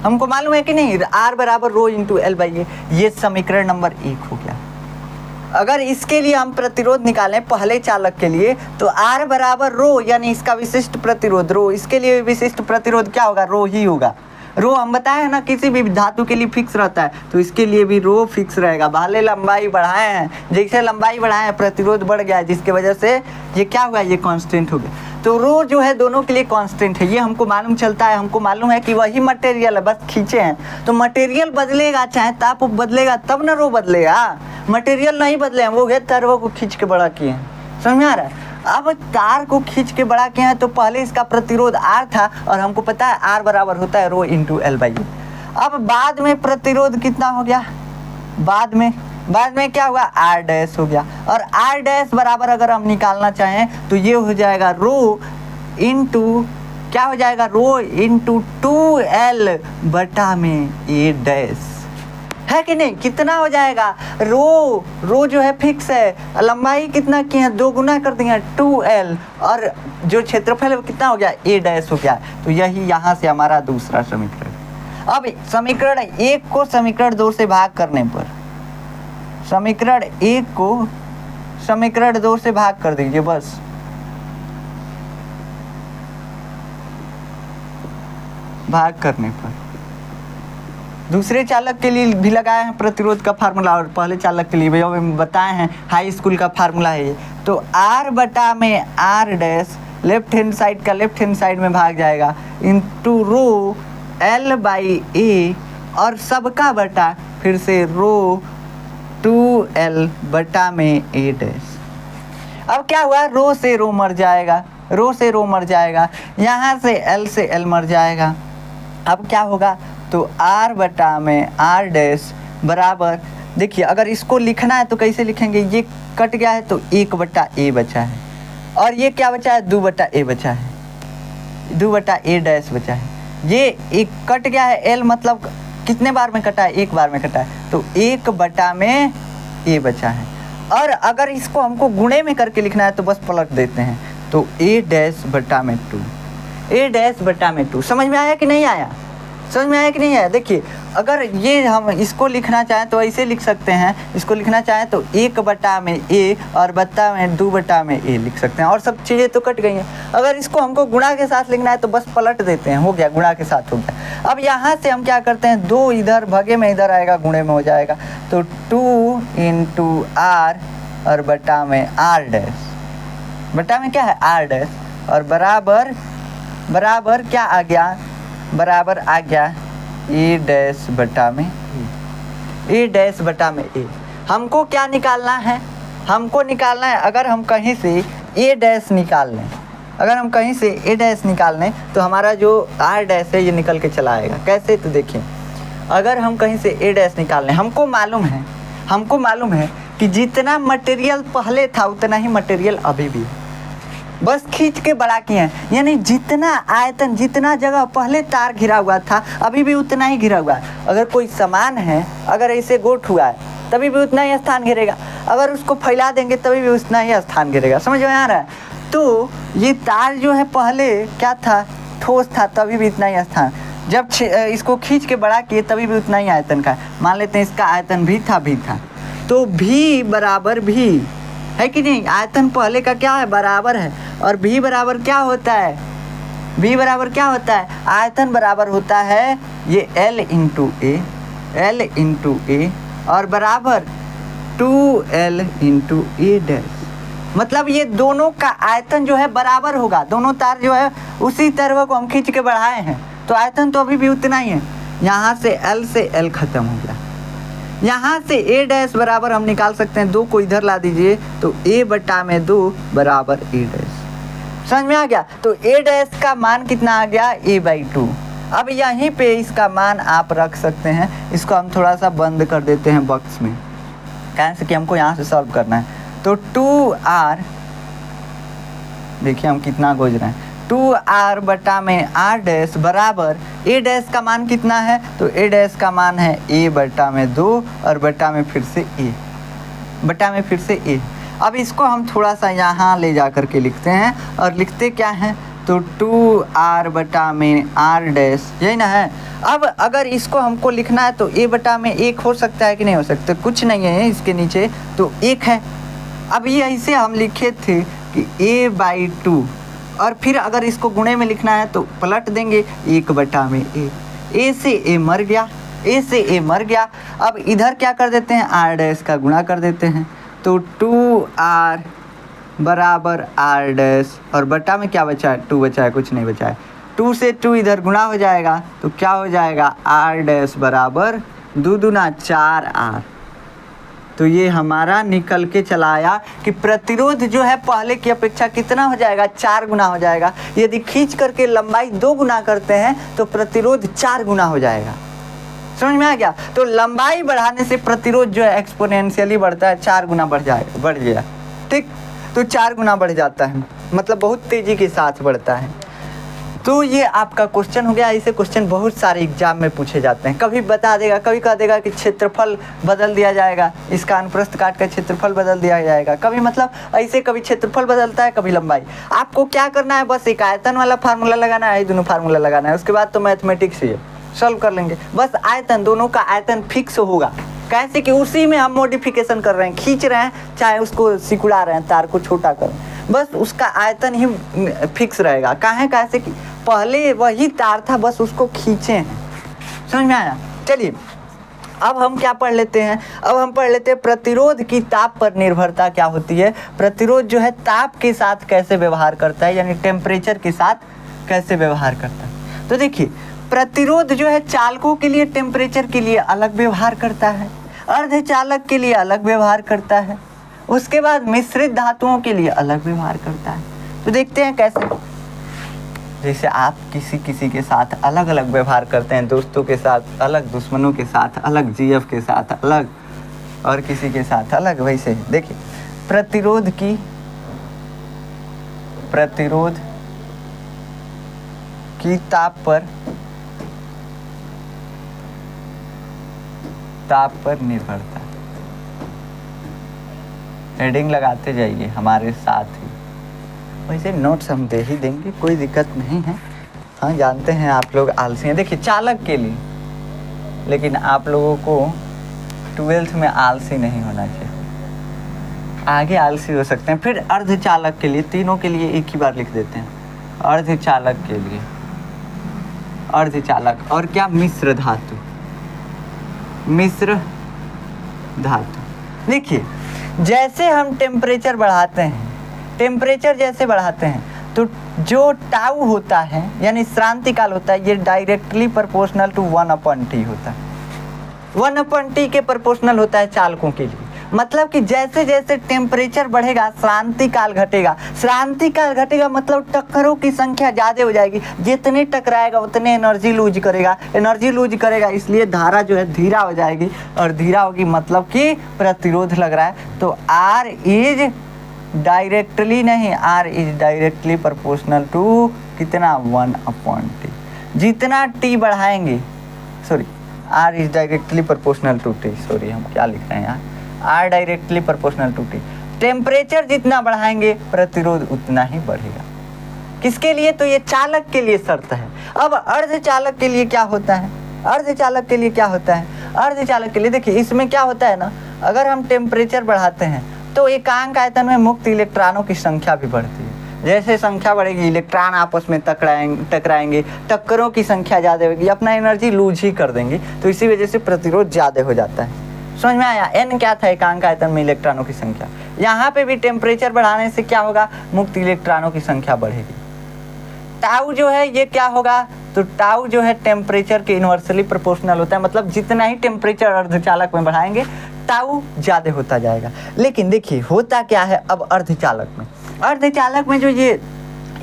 हमको मालूम है कि नहीं, R बराबर रो इंटू एल बाई ए, ये समीकरण नंबर 1 हो गया। अगर इसके लिए हम प्रतिरोध निकालें पहले चालक के लिए, तो R बराबर रो, यानी इसका विशिष्ट प्रतिरोध रो, इसके लिए विशिष्ट प्रतिरोध क्या होगा, रो ही होगा। रो हम बताए हैं ना, किसी भी धातु के लिए फिक्स रहता है, तो इसके लिए भी रो फिक्स रहेगा। भले लंबाई बढ़ाए हैं, जैसे लंबाई बढ़ाए हैं प्रतिरोध बढ़ गया है, जिसके वजह से ये क्या हुआ, ये कांस्टेंट हो गया। तो रो जो है दोनों के लिए कांस्टेंट है, ये हमको मालूम चलता है। हमको मालूम है कि वही मटेरियल है, बस खींचे हैं तो मटेरियल बदलेगा, चाहे ताप बदलेगा तब ना रो बदलेगा। मटेरियल नहीं बदले हैं, वो है तारों को खींच के बड़ा किए हैं, समझ में आ रहा है। अब तार को खींच के बड़ा किए हैं, तो पहले इसका प्रतिरोध R था, और हमको पता है R बराबर होता है रो इंटू एल बाई। अब बाद में प्रतिरोध कितना हो गया, बाद में क्या हुआ, R डैश हो गया। और R डैश बराबर अगर हम निकालना चाहें तो ये हो जाएगा रो इंटू, क्या हो जाएगा, रो इंटू 2L बटा में A डैश, है कि नहीं। कितना हो जाएगा, रो जो है फिक्स है, लंबाई कितना की है, 2 गुना कर दिया 2L, और जो क्षेत्रफल है वो कितना हो गया, A डैश हो गया। तो यही यहाँ से हमारा दूसरा समीकरण। अब समीकरण 1 को समीकरण 2 से भाग करने पर, समीकरण 1 को समीकरण 2 से भाग कर दीजिए बस। भाग करने पर दूसरे चालक के लिए भी लगाए हैं प्रतिरोध का फार्मूला, और पहले चालक के लिए भी हम बताए हैं, हाई स्कूल का फार्मूला है ये। तो R बटा में R dash left hand side का लेफ्ट हैंड साइड में भाग जाएगा, into rho L by A, और सबका बटा फिर से रो 2L बटा में A डैश। अब क्या हुआ, रो से रो मर जाएगा, यहाँ से L से L मर जाएगा। अब क्या होगा, तो R बटा में R डैश बराबर, देखिए अगर इसको लिखना है तो कैसे लिखेंगे, ये कट गया है तो 1 बटा A बचा है, और ये क्या बचा है, 2 बटा A बचा है, 2 बटा A डैश बचा है। ये एक कट गया है, L मतलब कितने बार में कटा है, 1 बार में कटा है, तो 1 बटा में A बचा है। और अगर इसको हमको गुणे में करके लिखना है तो बस पलट देते हैं, तो A डैश बटा में 2, A डैश बटा में 2। समझ में आया कि नहीं आया, देखिए अगर ये हम इसको लिखना चाहें तो ऐसे लिख सकते हैं, इसको लिखना चाहें तो 1 बटा में A और बटा में 2 बटा में A लिख सकते हैं, और सब चीज़ें तो कट गई हैं। अगर इसको हमको गुणा के साथ लिखना है तो बस पलट देते हैं, हो गया, गुणा के साथ हो गया। अब यहाँ से हम क्या करते हैं, 2 इधर भगे में इधर आएगा, गुणे में हो जाएगा, तो 2 इंटू R और बटा में R डैश, बटा में क्या है R डैश, और बराबर क्या आ गया, बराबर आ गया A डैश बटा में A डैश बटा में A। हमको क्या निकालना है, हमको निकालना है, अगर हम कहीं से A डैश निकाल लें, तो हमारा जो R डैश है ये निकल के चला आएगा। कैसे, तो देखिए अगर हम कहीं से A डैश निकाल लें, हमको मालूम है कि जितना मटेरियल पहले था उतना ही मटेरियल अभी भी है, बस खींच के बड़ा किए हैं, यानी जितना आयतन, जितना जगह पहले तार घिरा हुआ था अभी भी उतना ही घिरा हुआ है। अगर कोई सामान है, अगर ऐसे गोट हुआ है तभी भी उतना ही स्थान घेरेगा, अगर उसको फैला देंगे तभी भी उतना ही स्थान घेरेगा। समझ में आ रहा है। तो ये तार जो है पहले क्या था, ठोस था तभी भी इतना ही स्थान, जब इसको खींच के बड़ा किए तभी भी उतना ही आयतन का है। मान लेते हैं इसका आयतन भी था, तो भी बराबर भी है कि नहीं, आयतन पहले का क्या है बराबर है, और भी बराबर क्या होता है, भी बराबर क्या होता है, आयतन बराबर होता है ये L इंटू ए और बराबर 2L इंटू ए डैश। मतलब ये दोनों का आयतन जो है बराबर होगा, दोनों तार जो है उसी तरह को हम खींच के बढ़ाए हैं, तो आयतन तो अभी भी उतना ही है। यहाँ से L से L खत्म हो गया, यहाँ से ए डैश बराबर हम निकाल सकते हैं, 2 को इधर ला दीजिए तो a बटा में 2 बराबर ए डैश। समझ में आ गया। तो ए डैश का मान कितना आ गया, a/2। अब यहीं पे इसका मान आप रख सकते हैं। इसको हम थोड़ा सा बंद कर देते हैं बॉक्स में, कैसे कि हमको यहाँ से सॉल्व करना है। तो 2r, देखिए हम कितना खोज रहे हैं, 2r बटा में r डैश बराबर a डैश का मान कितना है, तो a डैश का मान है a बटा में 2 और बटा में फिर से a। अब इसको हम थोड़ा सा यहाँ ले जा कर के लिखते हैं, और लिखते क्या हैं, तो 2r बटा में r डैश, यही ना है। अब अगर इसको हमको लिखना है तो a बटा में 1 हो सकता है कि नहीं हो सकता, कुछ नहीं है इसके नीचे, तो 1 है। अब ये ऐसे हम लिखे थे कि a/2, और फिर अगर इसको गुणे में लिखना है तो पलट देंगे 1 बटा में a से a मर गया, अब इधर क्या कर देते हैं, r डैश का गुणा कर देते हैं, तो 2r बराबर r डैश, और बटा में क्या बचा है, 2 बचा है, कुछ नहीं बचा है। 2 से 2 इधर गुणा हो जाएगा तो क्या हो जाएगा, r डैश बराबर 2 दूना 4r। तो ये हमारा निकल के चला आया कि प्रतिरोध जो है पहले की अपेक्षा कितना हो जाएगा, 4 गुना हो जाएगा। यदि खींच करके लंबाई 2 गुना करते हैं तो प्रतिरोध 4 गुना हो जाएगा। समझ में आ गया। तो लंबाई बढ़ाने से प्रतिरोध जो है एक्सपोनेंशियली बढ़ता है, 4 गुना बढ़ गया, ठीक। तो 4 गुना बढ़ जाता है, मतलब बहुत तेज़ी के साथ बढ़ता है। तो ये आपका क्वेश्चन हो गया। ऐसे क्वेश्चन बहुत सारे एग्जाम में पूछे जाते हैं। कभी बता देगा, कभी कह देगा कि क्षेत्रफल बदल दिया जाएगा, इसका अनुप्रस्थ काट का क्षेत्रफल बदल दिया जाएगा, कभी मतलब ऐसे, कभी क्षेत्रफल बदलता है, कभी लंबाई। आपको क्या करना है, बस एक आयतन वाला फार्मूला लगाना है, दोनों फार्मूला लगाना है, उसके बाद तो मैथमेटिक्स ही है, सॉल्व कर लेंगे। बस आयतन, दोनों का आयतन फिक्स होगा, कैसे कि उसी में हम मॉडिफिकेशन कर रहे हैं, खींच रहे हैं, चाहे उसको सिकुड़ा रहे हैं, तार को छोटा कर, बस उसका आयतन ही फिक्स रहेगा। कैसे कि पहले वही तार था, बस उसको खींचे हैं। समझ में आया। चलिए अब हम क्या पढ़ लेते हैं, अब हम पढ़ लेते हैं प्रतिरोध की ताप पर निर्भरता क्या होती है। प्रतिरोध जो है ताप के साथ कैसे व्यवहार करता है, यानी टेम्परेचर के साथ कैसे व्यवहार करता है। तो देखिए प्रतिरोध जो है चालकों के लिए टेम्परेचर के लिए अलग व्यवहार करता है, अर्धचालक के लिए अलग व्यवहार करता है, उसके बाद मिश्रित धातुओं के लिए अलग व्यवहार करता है। तो देखते हैं कैसे। जैसे आप किसी के साथ अलग अलग व्यवहार करते हैं, दोस्तों के साथ अलग, दुश्मनों के साथ अलग, जीएफ के साथ अलग, और किसी के साथ अलग, वैसे देखिए प्रतिरोध की ताप पर निर्भरता। हेडिंग लगाते जाइए हमारे साथ ही, वैसे नोट्स हम दे ही देंगे, कोई दिक्कत नहीं है। हाँ जानते हैं आप लोग आलसी हैं। देखिए चालक के लिए, लेकिन आप लोगों को 12th में आलसी नहीं होना चाहिए, आगे आलसी हो सकते हैं। फिर अर्धचालक के लिए, तीनों के लिए एक ही बार लिख देते हैं। अर्धचालक के लिए, अर्धचालक और क्या, मिश्र धातु। देखिए जैसे हम टेम्परेचर बढ़ाते हैं, टेम्परेचर जैसे बढ़ाते हैं तो जो टाउ होता है यानी श्रांति काल होता है, ये डायरेक्टली प्रोपोर्शनल टू 1/T होता है। 1/T के प्रोपोर्शनल होता है चालकों के लिए। मतलब कि जैसे जैसे टेम्परेचर बढ़ेगा श्रांति काल घटेगा। श्रांति काल घटेगा मतलब टक्करों की संख्या ज़्यादा हो जाएगी, जितने टकराएगा उतने एनर्जी लूज करेगा, इसलिए धारा जो है धीरा हो जाएगी, और धीरा होगी मतलब कि प्रतिरोध लग रहा है। तो R is directly proportional to कितना, 1/T। जितना T बढ़ाएंगे, R is directly proportional to T, हम क्या लिख रहे हैं यहाँ, R directly proportional to T। Temperature जितना बढ़ाएंगे प्रतिरोध उतना ही बढ़ेगा। किसके लिए? तो ये चालक के लिए शर्त है। अब अर्धचालक के लिए क्या होता है? अर्धचालक के लिए क्या होता है? अर्धचालक के लिए देखिए इसमें क्या होता है ना, अगर हम टेम्परेचर बढ़ाते हैं तो एकांक आयतन में मुक्त इलेक्ट्रॉनों की संख्या भी बढ़ती है। जैसे संख्या बढ़ेगी इलेक्ट्रॉन आपस में टकराएंगे, टक्करों की संख्या ज़्यादा होगी, अपना एनर्जी लूज ही कर देंगे, तो इसी वजह से प्रतिरोध ज़्यादा हो जाता है। समझ में आया? एन क्या था? एकांक आयतन में इलेक्ट्रॉनों की संख्या। यहाँ पे भी टेम्परेचर बढ़ाने से क्या होगा? मुक्त इलेक्ट्रॉनों की संख्या बढ़ेगी। टाउ जो है ये क्या होगा? तो टाउ जो है टेम्परेचर के इन्वर्सली प्रोपोर्शनल होता है, मतलब जितना ही टेम्परेचर अर्धचालक में बढ़ाएंगे टाउ ज़्यादा होता जाएगा। लेकिन देखिए होता क्या है अब अर्धचालक में, अर्धचालक में जो ये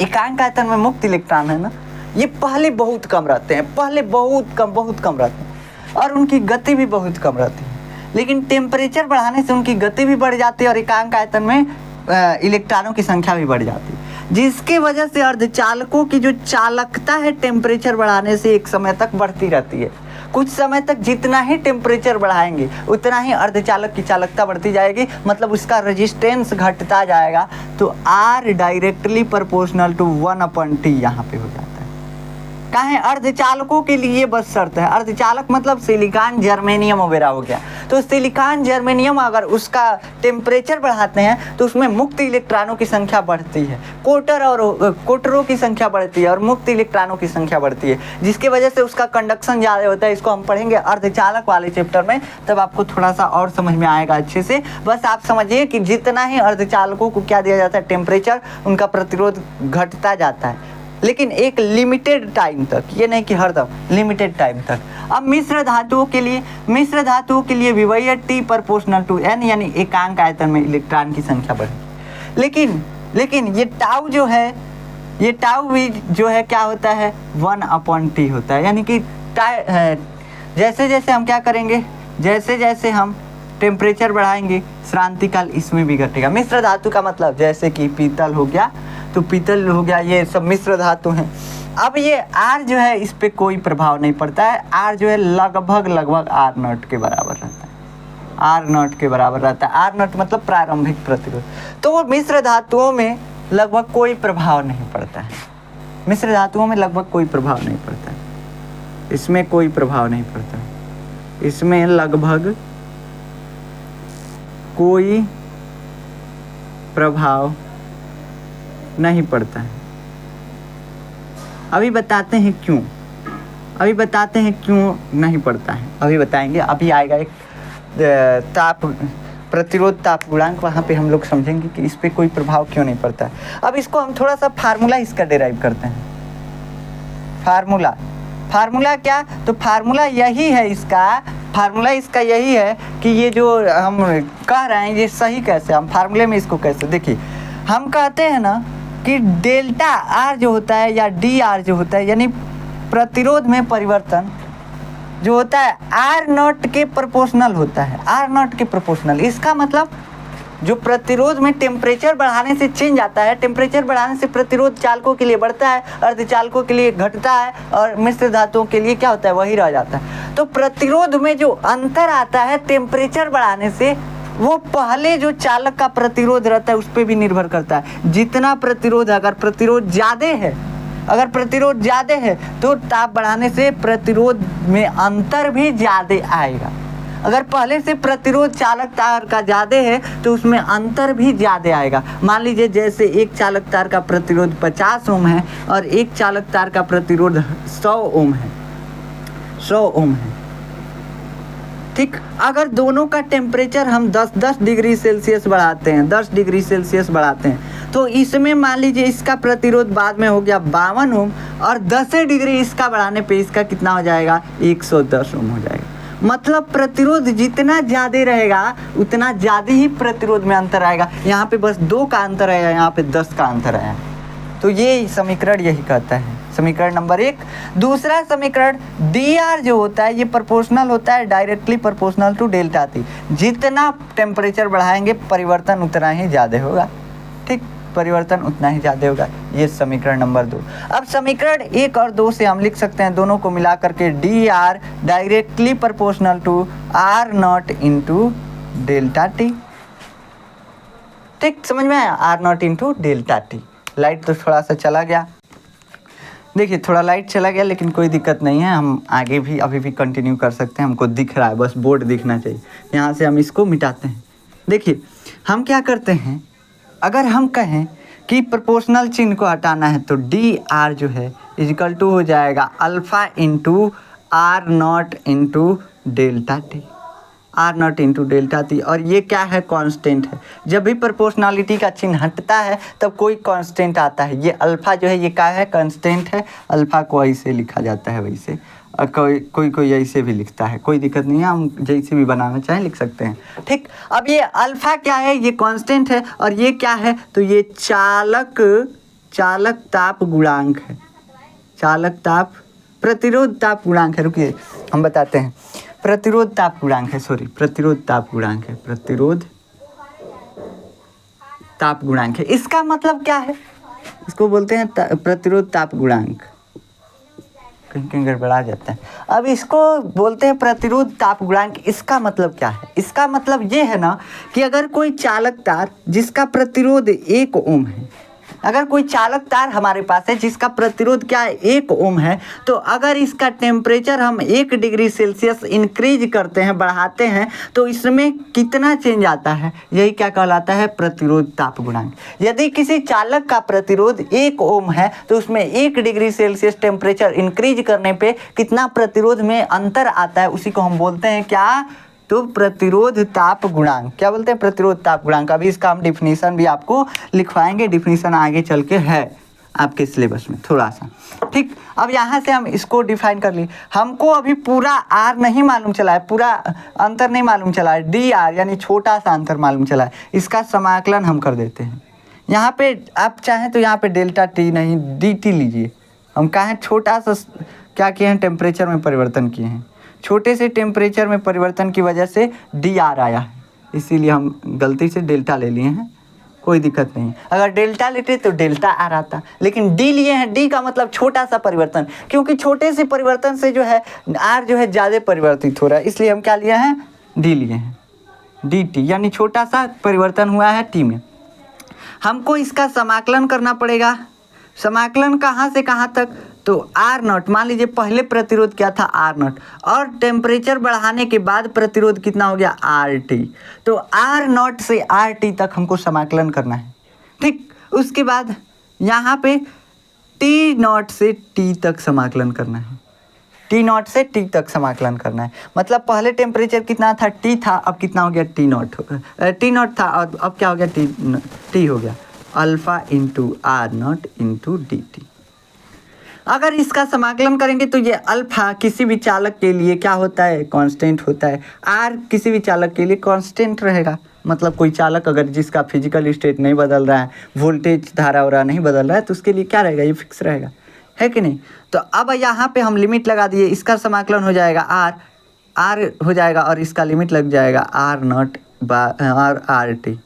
एकांक आयतन में मुक्त इलेक्ट्रॉन है ना, ये पहले बहुत कम रहते हैं, पहले बहुत कम रहते हैं और उनकी गति भी बहुत कम रहती है। लेकिन टेम्परेचर बढ़ाने से उनकी गति भी बढ़ जाती है और एकांक आयतन में इलेक्ट्रॉनों की संख्या भी बढ़ जाती है, जिसकी वजह से अर्धचालकों की जो चालकता है टेम्परेचर बढ़ाने से एक समय तक बढ़ती रहती है। कुछ समय तक जितना ही टेम्परेचर बढ़ाएंगे उतना ही अर्धचालक की चालकता बढ़ती जाएगी, मतलब उसका रेजिस्टेंस घटता जाएगा। तो R directly proportional to 1/T यहाँ पे हो जाता है। कहें अर्धचालकों के लिए बस शर्त है, अर्धचालक मतलब सिलिकॉन जर्मेनियम वगैरह हो गया, तो सिलिकॉन जर्मेनियम अगर उसका टेम्परेचर बढ़ाते हैं तो उसमें मुक्त इलेक्ट्रॉनों की संख्या बढ़ती है, कोटरों की संख्या बढ़ती है और मुक्त इलेक्ट्रॉनों की संख्या बढ़ती है, जिसकी वजह से उसका कंडक्शन ज़्यादा होता है। इसको हम पढ़ेंगे अर्धचालक वाले चैप्टर में, तब आपको थोड़ा सा और समझ में आएगा अच्छे से। बस आप समझिए कि जितना ही अर्धचालकों को क्या दिया जाता है टेम्परेचर, उनका प्रतिरोध घटता जाता है, लेकिन एक लिमिटेड टाइम तक, ये नहीं कि हरदम, लिमिटेड टाइम तक। अब मिश्र धातुओं के लिए भी वही है T प्रोपोर्शनल टू N, यानी एकांक आयतन में इलेक्ट्रॉन की संख्या बढ़े। लेकिन ये टाउ जो है, ये टाउ भी जो है क्या होता है? 1/T होता है, यानी कि जैसे जैसे हम क्या करेंगे, जैसे जैसे हम टेम्परेचर बढ़ाएंगे श्रांति काल इसमें भी घटेगा। मिश्र धातु का मतलब जैसे कि पीतल हो गया, तो पीतल हो गया, ये सब मिश्र धातु हैं। अब ये R जो है इस पे कोई प्रभाव नहीं पड़ता है, R जो है लगभग R0 के बराबर रहता है, R0 के बराबर रहता है। R0 मतलब प्रारंभिक प्रतिरोध। तो वो मिश्र धातुओं में लगभग कोई प्रभाव नहीं पड़ता है, मिश्र धातुओं में लगभग कोई प्रभाव नहीं पड़ता है, इसमें कोई प्रभाव नहीं पड़ता है, इसमें लगभग कोई प्रभाव नहीं पड़ता है। अभी बताते हैं क्यों नहीं पड़ता है, अभी बताएंगे। अभी आएगा एक प्रतिरोध ताप गुणांक, वहाँ पे हम लोग समझेंगे कि इस पे कोई प्रभाव क्यों नहीं पड़ता है। अब इसको हम थोड़ा सा फार्मूला इसका डिराइव करते हैं। फार्मूला क्या? तो फार्मूला यही है इसका यही है कि ये जो हम कह रहे हैं ये सही कैसे, हम फार्मूले में इसको कैसे देखिए। हम कहते हैं ना कि डेल्टा R जो होता है या DR जो होता है, यानी प्रतिरोध में परिवर्तन जो होता है R0 के प्रोपोर्शनल होता है, R0 के प्रोपोर्शनल। इसका मतलब जो प्रतिरोध में टेम्परेचर बढ़ाने से चेंज आता है, टेम्परेचर बढ़ाने से प्रतिरोध चालकों के लिए बढ़ता है, अर्धचालकों के लिए घटता है और मिश्र धातुओं के लिए क्या होता है? वही रह जाता है। तो प्रतिरोध में जो अंतर आता है टेम्परेचर बढ़ाने से, वो पहले जो चालक का प्रतिरोध रहता है उस पर भी निर्भर करता है। जितना प्रतिरोध, अगर प्रतिरोध ज़्यादा है तो ताप बढ़ाने से प्रतिरोध में अंतर भी ज़्यादा आएगा। अगर पहले से प्रतिरोध चालक तार का ज़्यादा है तो उसमें अंतर भी ज़्यादा आएगा। मान लीजिए जैसे एक चालक तार का प्रतिरोध 50 ओम है और एक चालक तार का प्रतिरोध 100 ओम है, ठीक। अगर दोनों का टेम्परेचर हम 10 डिग्री सेल्सियस बढ़ाते हैं, 10 डिग्री सेल्सियस बढ़ाते हैं, तो इसमें मान लीजिए इसका प्रतिरोध बाद में हो गया 52 ओम और 10 डिग्री इसका बढ़ाने पे इसका कितना हो जाएगा? 110 ओम हो जाएगा। मतलब प्रतिरोध जितना ज़्यादा रहेगा उतना ज़्यादा ही प्रतिरोध में अंतर आएगा। यहाँ पे बस 2 का अंतर है, यहाँ पे 10 का अंतर है। तो ये समीकरण यही कहता है, समीकरण नंबर 1। दूसरा समीकरण DR जो होता है ये प्रोपोर्शनल होता है directly proportional to delta T। जितना टेम्परेचर बढ़ाएंगे परिवर्तन उतना ही ज़्यादा होगा, ठीक, परिवर्तन उतना ही ज़्यादा होगा। ये समीकरण नंबर 2। अब समीकरण 1 और 2 से हम लिख सकते हैं, दोनों को मिला करके DR directly proportional to R0 into delta T, ठीक, समझ में आया? R0 into delta T। Light तो थोड़ा सा चला गया, देखिए थोड़ा लाइट चला गया, लेकिन कोई दिक्कत नहीं है, हम आगे भी अभी भी कंटिन्यू कर सकते हैं। हमको दिख रहा है, बस बोर्ड दिखना चाहिए। यहाँ से हम इसको मिटाते हैं। देखिए हम क्या करते हैं, अगर हम कहें कि प्रोपोर्शनल चिन्ह को हटाना है तो डी आर जो है इजिकल टू हो जाएगा alpha into R naught into delta T, R naught into delta T. और ये क्या है, कांस्टेंट है। जब भी प्रोपोर्शनलिटी का चिन्ह हटता है तब कोई कांस्टेंट आता है। ये अल्फ़ा जो है ये क्या है, कांस्टेंट है। अल्फ़ा को ऐसे लिखा जाता है वैसे, और कोई ऐसे भी लिखता है, कोई दिक्कत नहीं है, हम जैसे भी बनाना चाहें लिख सकते हैं। ठीक, अब ये अल्फ़ा क्या है, ये कांस्टेंट है, और ये क्या है, तो ये चालक ताप गुणांक है। चालक ताप, प्रतिरोध ताप गुणांक है। रुकिए हम बताते हैं, प्रतिरोध ताप गुणांक है, सॉरी प्रतिरोध ताप गुणांक है, प्रतिरोध ताप गुणांक है। इसका मतलब क्या है, इसको बोलते हैं प्रतिरोध ताप गुणांक, कहीं कहीं गड़बड़ा जाता है। अब इसको बोलते हैं प्रतिरोध ताप गुणांक। इसका मतलब क्या है, इसका मतलब ये है ना कि अगर कोई चालक तार जिसका प्रतिरोध 1 ओम है, अगर कोई चालक तार हमारे पास है जिसका प्रतिरोध क्या है, 1 ओम है, तो अगर इसका टेम्परेचर हम 1 डिग्री सेल्सियस इंक्रीज करते हैं, बढ़ाते हैं, तो इसमें कितना चेंज आता है, यही क्या कहलाता है, प्रतिरोध ताप गुणांक। यदि किसी चालक का प्रतिरोध 1 ओम है तो उसमें 1 डिग्री सेल्सियस टेम्परेचर इंक्रीज करने पे कितना प्रतिरोध में अंतर आता है, उसी को हम बोलते हैं क्या, तो प्रतिरोध ताप गुणांक। क्या बोलते हैं, प्रतिरोध ताप गुणांक। अभी इसका हम डिफिनीशन भी आपको लिखवाएंगे, डिफिनीशन आगे चल के है आपके सिलेबस में थोड़ा सा। ठीक, अब यहाँ से हम इसको डिफाइन कर लिए। हमको अभी पूरा आर नहीं मालूम चला है, पूरा अंतर नहीं मालूम चला है, डी आर यानी छोटा सा अंतर मालूम चला है। इसका समाकलन हम कर देते हैं। यहाँ पे आप चाहें तो यहाँ पे डेल्टा टी नहीं डी टी लीजिए। हम कहें छोटा सा क्या किए हैं, टेम्परेचर में परिवर्तन किए हैं, छोटे से टेम्परेचर में परिवर्तन की वजह से डी आर आया है, इसीलिए हम गलती से डेल्टा ले लिए हैं, कोई दिक्कत नहीं। अगर डेल्टा लेते तो डेल्टा आर आता, लेकिन डी लिए हैं, डी का मतलब छोटा सा परिवर्तन, क्योंकि छोटे से परिवर्तन से जो है आर जो है ज़्यादा परिवर्तित हो रहा है, इसलिए हम क्या लिए हैं, डी लिए हैं, डी टी यानी छोटा सा परिवर्तन हुआ है टी में। हमको इसका समाकलन करना पड़ेगा। समाकलन कहाँ से कहाँ तक, तो आर नॉट, मान लीजिए पहले प्रतिरोध क्या था, आर नॉट, और टेम्परेचर बढ़ाने के बाद प्रतिरोध कितना हो गया, आर टी। तो आर नॉट से आर टी तक हमको समाकलन करना है। ठीक, उसके बाद यहाँ पे टी नॉट से टी तक समाकलन करना है, टी नॉट से टी तक समाकलन करना है। मतलब पहले टेम्परेचर कितना था, टी था, अब कितना हो गया, टी नॉट था, और अब क्या हो गया, टी हो गया, alpha into R naught into D T. अगर इसका समाकलन करेंगे तो ये अल्फ़ा किसी भी चालक के लिए क्या होता है, कांस्टेंट होता है, आर किसी भी चालक के लिए कांस्टेंट रहेगा। मतलब कोई चालक अगर जिसका फिजिकल स्टेट नहीं बदल रहा है, वोल्टेज धारा वरा नहीं बदल रहा है, तो उसके लिए क्या रहेगा, ये फिक्स रहेगा, है कि नहीं। तो अब यहाँ पे हम लिमिट लगा दिए, इसका समाकलन हो जाएगा आर हो जाएगा, और इसका लिमिट लग जाएगा आर नॉट और आर टी,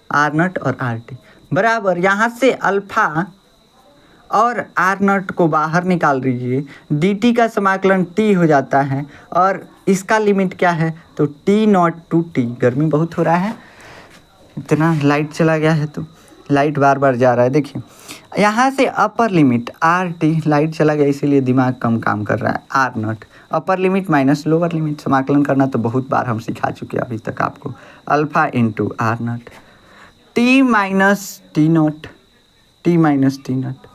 आर नॉट और आर टी बराबर। यहाँ से अल्फ़ा और आर नॉट को बाहर निकाल दीजिए, डी टी का समाकलन टी हो जाता है, और इसका लिमिट क्या है, तो टी नॉट टू टी। गर्मी बहुत हो रहा है, इतना लाइट चला गया है तो लाइट बार बार जा रहा है। देखिए यहाँ से upper limit R T, light चला गया इसीलिए दिमाग कम काम कर रहा है, R naught upper limit minus lower limit. समाकलन करना तो बहुत बार हम सिखा चुके हैं अभी तक आपको। Alpha into R naught, T minus T naught, T minus T naught.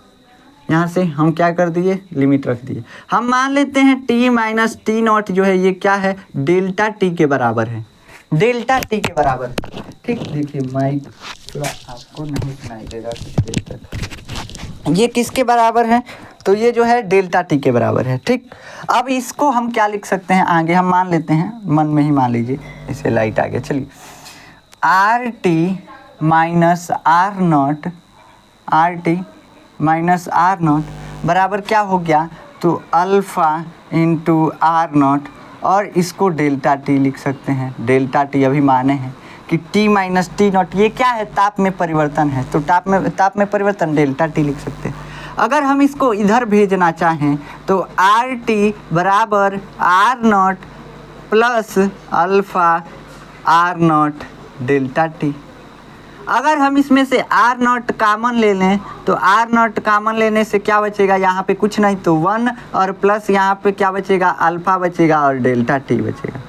यहाँ से हम क्या कर दिए, लिमिट रख दिए। हम मान लेते हैं टी माइनस टी नॉट जो है ये क्या है, डेल्टा टी के बराबर है, डेल्टा टी के बराबर। ठीक, देखिए माइक थोड़ा आपको नहीं सुनाई देगा कुछ देर तक। ये किसके बराबर है, तो ये जो है डेल्टा टी के बराबर है। ठीक, अब इसको हम क्या लिख सकते हैं, आगे हम मान लेते हैं, मन में ही मान लीजिए, इसे लाइट आ गया। चलिए R T minus R naught, R T minus R naught बराबर क्या हो गया, तो अल्फ़ा इंटू आर नॉट, और इसको डेल्टा टी लिख सकते हैं। डेल्टा टी अभी माने हैं कि टी माइनस टी नॉट ये क्या है, ताप में परिवर्तन है, तो ताप में परिवर्तन डेल्टा टी लिख सकते हैं। अगर हम इसको इधर भेजना चाहें तो आर टी बराबर R naught plus alpha R naught delta T. अगर हम इसमें से आर नॉट कॉमन ले लें तो आर नॉट कॉमन लेने से क्या बचेगा, यहाँ पे कुछ नहीं तो 1 और प्लस यहाँ पे क्या बचेगा, अल्फा बचेगा और डेल्टा टी बचेगा,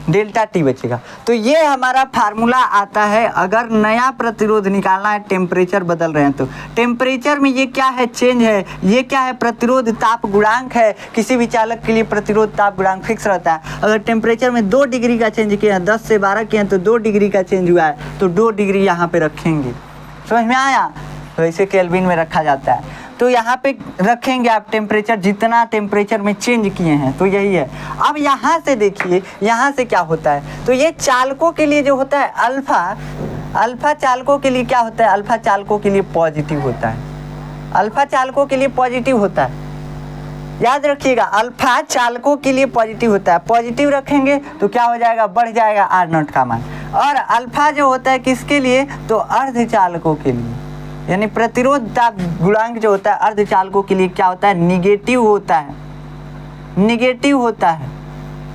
डेल्टा टी बचेगा। तो ये हमारा फार्मूला आता है अगर नया प्रतिरोध निकालना है, टेम्परेचर बदल रहे हैं तो। टेम्परेचर में ये क्या है, चेंज है, ये क्या है, प्रतिरोध ताप गुणांक है। किसी भी चालक के लिए प्रतिरोध ताप गुणांक फिक्स रहता है। अगर टेम्परेचर में 2 डिग्री का चेंज किया है, 10 से 12 किए हैं तो 2 डिग्री का चेंज हुआ है तो 2 डिग्री यहाँ पे रखेंगे। समझ में आया? वैसे केल्विन में रखा जाता है तो यहाँ पे रखेंगे आप टेम्परेचर, जितना टेम्परेचर में चेंज किए हैं तो यही है। अब यहाँ से देखिए, यहाँ से क्या होता है, तो ये चालकों के लिए जो होता है अल्फा, अल्फा चालकों के लिए क्या होता है, अल्फा चालकों के लिए पॉजिटिव होता है, अल्फा चालकों के लिए पॉजिटिव होता है। याद रखिएगा, अल्फा चालकों के लिए पॉजिटिव होता है। पॉजिटिव रखेंगे तो क्या हो जाएगा, बढ़ जाएगा आर नॉट का मान। और अल्फा जो होता है किसके लिए, तो अर्धचालकों के लिए, यानी प्रतिरोध ताप गुणांक जो होता है अर्धचालकों के लिए क्या होता है, निगेटिव होता है, निगेटिव होता है।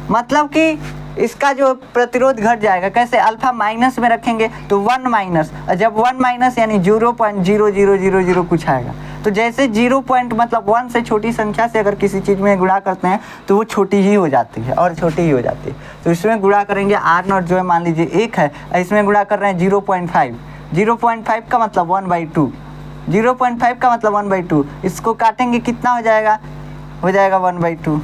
मतलब कि इसका जो प्रतिरोध घट जाएगा। कैसे, अल्फा माइनस में रखेंगे तो 1 माइनस, और जब 1 माइनस यानी 0.0000 कुछ आएगा। तो जैसे 0 पॉइंट मतलब 1 से छोटी संख्या से अगर किसी चीज़ में गुणा करते हैं तो वो छोटी ही हो जाती है और छोटी ही हो जाती है। तो इसमें गुणा करेंगे, आर नॉट जो है मान लीजिए 1 है, इसमें गुणा कर रहे हैं 0.5, 0.5 का मतलब 1/2, 0.5 का मतलब 1/2। इसको काटेंगे कितना हो जाएगा, हो जाएगा 1/2।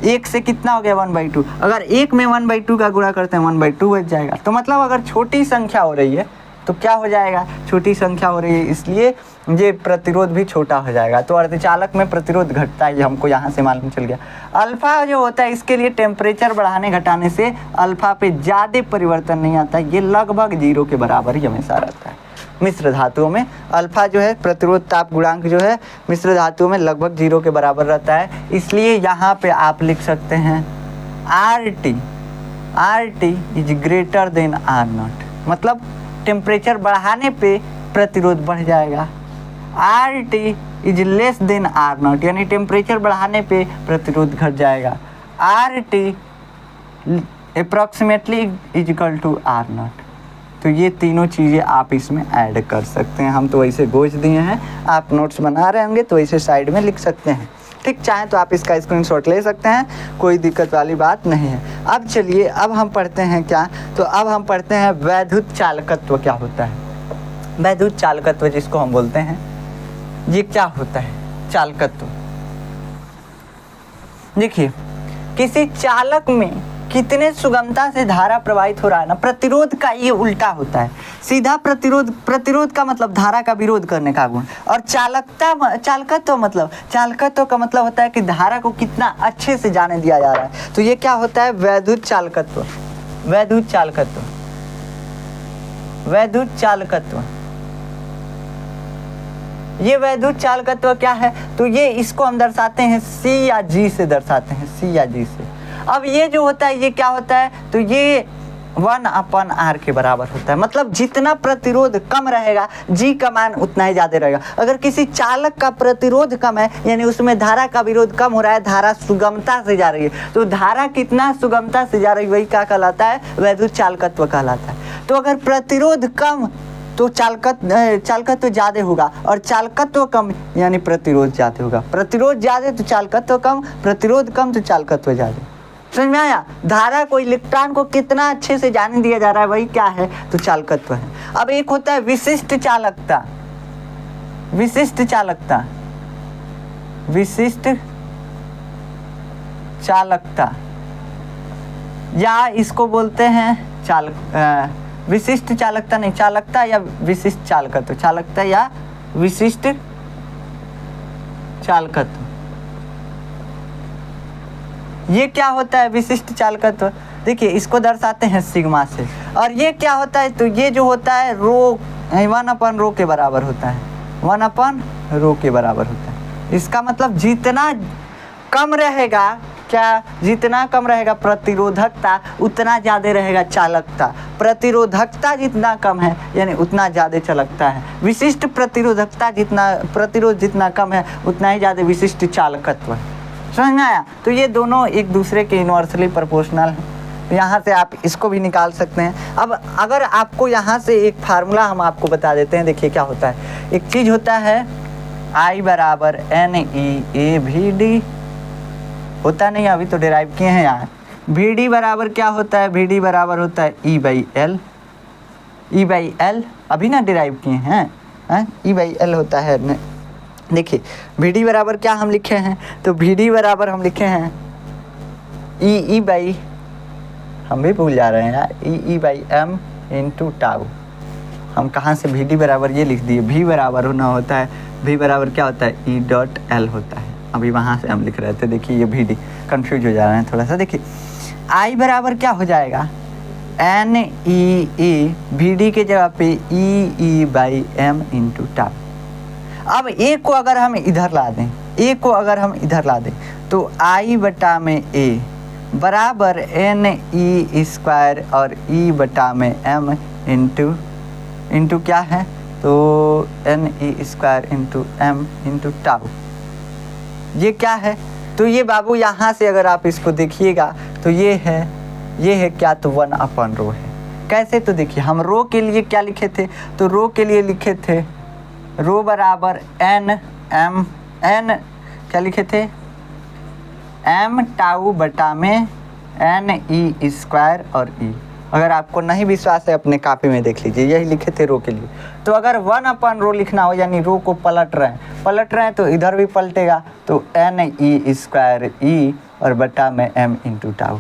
1 से कितना हो गया, 1/2। अगर 1 में 1/2 का गुणा करते हैं 1/2 बच जाएगा। तो मतलब अगर छोटी संख्या हो रही है तो क्या हो जाएगा, छोटी संख्या हो रही है, इसलिए ये प्रतिरोध भी छोटा हो जाएगा। तो अर्धचालक में प्रतिरोध घटता है, ये हमको यहाँ से मालूम चल गया। अल्फा जो होता है इसके लिए टेम्परेचर बढ़ाने घटाने से अल्फा पे ज़्यादा परिवर्तन नहीं आता है, ये लगभग 0 के बराबर ही हमेशा रहता है। मिश्र धातुओं में अल्फा जो है प्रतिरोध ताप गुणांक जो है मिश्र धातुओं में लगभग 0 के बराबर रहता है। इसलिए यहाँ पे आप लिख सकते हैं RT is greater than R naught, मतलब टेम्परेचर बढ़ाने पे प्रतिरोध बढ़ जाएगा। RT is less than R naught, यानी टेम्परेचर बढ़ाने पे प्रतिरोध घट जाएगा। RT approximately is equal to R naught. तो ये तीनों चीज़ें आप इसमें ऐड कर सकते हैं। हम तो वैसे गोच दिए हैं, आप नोट्स बना रहे होंगे तो वैसे साइड में लिख सकते हैं। ठीक, चाहें तो आप इसका स्क्रीनशॉट ले सकते हैं, कोई दिक्कत वाली बात नहीं है। अब चलिए, अब हम पढ़ते हैं क्या, तो अब हम पढ़ते हैं वैद्युत चालकत्व क्या होता है। वैद्युत चालकत्व जिसको हम बोलते हैं, ये क्या होता है चालकत्व। देखिए, किसी चालक में कितने सुगमता से धारा प्रवाहित हो रहा है ना, प्रतिरोध का ये उल्टा होता है। सीधा प्रतिरोध, प्रतिरोध का मतलब धारा का विरोध करने का गुण, और चालकत्व मतलब, चालकत्व का मतलब होता है कि धारा को कितना अच्छे से जाने दिया जा रहा है। तो ये क्या होता है, वैद्युत चालकत्व। वैद्युत चालकत्व, वैद्युत चालकत्व, ये वैद्युत चालकत्व क्या है, तो ये इसको हम दर्शाते हैं C या G से दर्शाते हैं, C या G से। अब ये जो होता है ये क्या होता है, तो ये 1/R के बराबर होता है। मतलब जितना प्रतिरोध कम रहेगा G का मान उतना ही ज़्यादा रहेगा। अगर किसी चालक का प्रतिरोध कम है, यानी उसमें धारा का विरोध कम हो रहा है, धारा सुगमता से जा रही है, तो धारा कितना सुगमता से जा रही है वही क्या कहलाता है, वैद्युत चालकत्व कहलाता है। तो अगर प्रतिरोध कम तो चालकत्व ज़्यादा होगा, और चालकत्व कम यानी प्रतिरोध ज़्यादा होगा। प्रतिरोध ज़्यादा तो चालकत्व कम, प्रतिरोध कम तो चालकत्व ज़्यादा। समझ में आया? धारा को, इलेक्ट्रॉन को कितना अच्छे से जाने दिया जा रहा है वही क्या है, तो चालकत्व है। अब एक होता है विशिष्ट चालकता। विशिष्ट चालकता, विशिष्ट चालकता, या इसको बोलते हैं विशिष्ट चालकता नहीं, चालकता या विशिष्ट चालकत्व, चालकता या विशिष्ट चालकत्व। ये क्या होता है विशिष्ट चालकत्व, देखिए इसको दर्शाते हैं सिग्मा से। और ये क्या होता है, तो ये जो होता है रो 1/ρ के बराबर होता है, 1/ρ के बराबर होता है। इसका मतलब जितना कम रहेगा, क्या, जितना कम रहेगा प्रतिरोधकता उतना ज़्यादा रहेगा चालकता। प्रतिरोधकता जितना कम है यानी उतना ज़्यादा चालकता है। विशिष्ट प्रतिरोधकता जितना, प्रतिरोध जितना कम है उतना ही ज़्यादा विशिष्ट चालकत्व है। समझ में आया? तो ये दोनों एक दूसरे के इनवर्सली प्रोपोर्शनल हैं। तो यहाँ से आप इसको भी निकाल सकते हैं। अब अगर आपको यहाँ से एक फार्मूला हम आपको बता देते हैं, देखिए क्या होता है। एक चीज़ होता है I बराबर NE/AVD, होता नहीं, अभी तो डिराइव किए हैं यार। VD बराबर क्या होता है, VD बराबर होता है E/L, E/L अभी ना डिराइव किए हैं, E/L होता है। देखिए VD बराबर क्या हम लिखे हैं, तो VD बराबर हम लिखे हैं हम भी भूल जा रहे हैं यार, E/M इंटू टाउ। हम कहाँ से VD बराबर ये लिख दिए, V बराबर होना होता है, V बराबर क्या होता है E.L होता है। अभी वहाँ से हम लिख रहे थे, देखिए ये VD कंफ्यूज हो जा रहे हैं थोड़ा सा। देखिए I बराबर क्या हो जाएगा NE/E, VD के जगह पे E/M इंटू टाउ। अब A को अगर हम इधर ला दें, A को अगर हम इधर ला दें तो I बटा में A बराबर NE² और E बटा में M इंटू क्या है, तो NE² into M into tau. ये क्या है, तो ये बाबू यहाँ से अगर आप इसको देखिएगा तो ये है क्या, तो 1/रो है। कैसे, तो देखिए हम रो के लिए क्या लिखे थे, तो रो के लिए लिखे थे रो बराबर N क्या लिखे थे, M टाउ बटा में NE² और E। अगर आपको नहीं विश्वास है अपने कॉपी में देख लीजिए, यही लिखे थे रो के लिए। तो अगर 1/रो लिखना हो, यानी रो को पलट रहे हैं तो इधर भी पलटेगा, तो NE² E और बटा में M इंटू टाउ।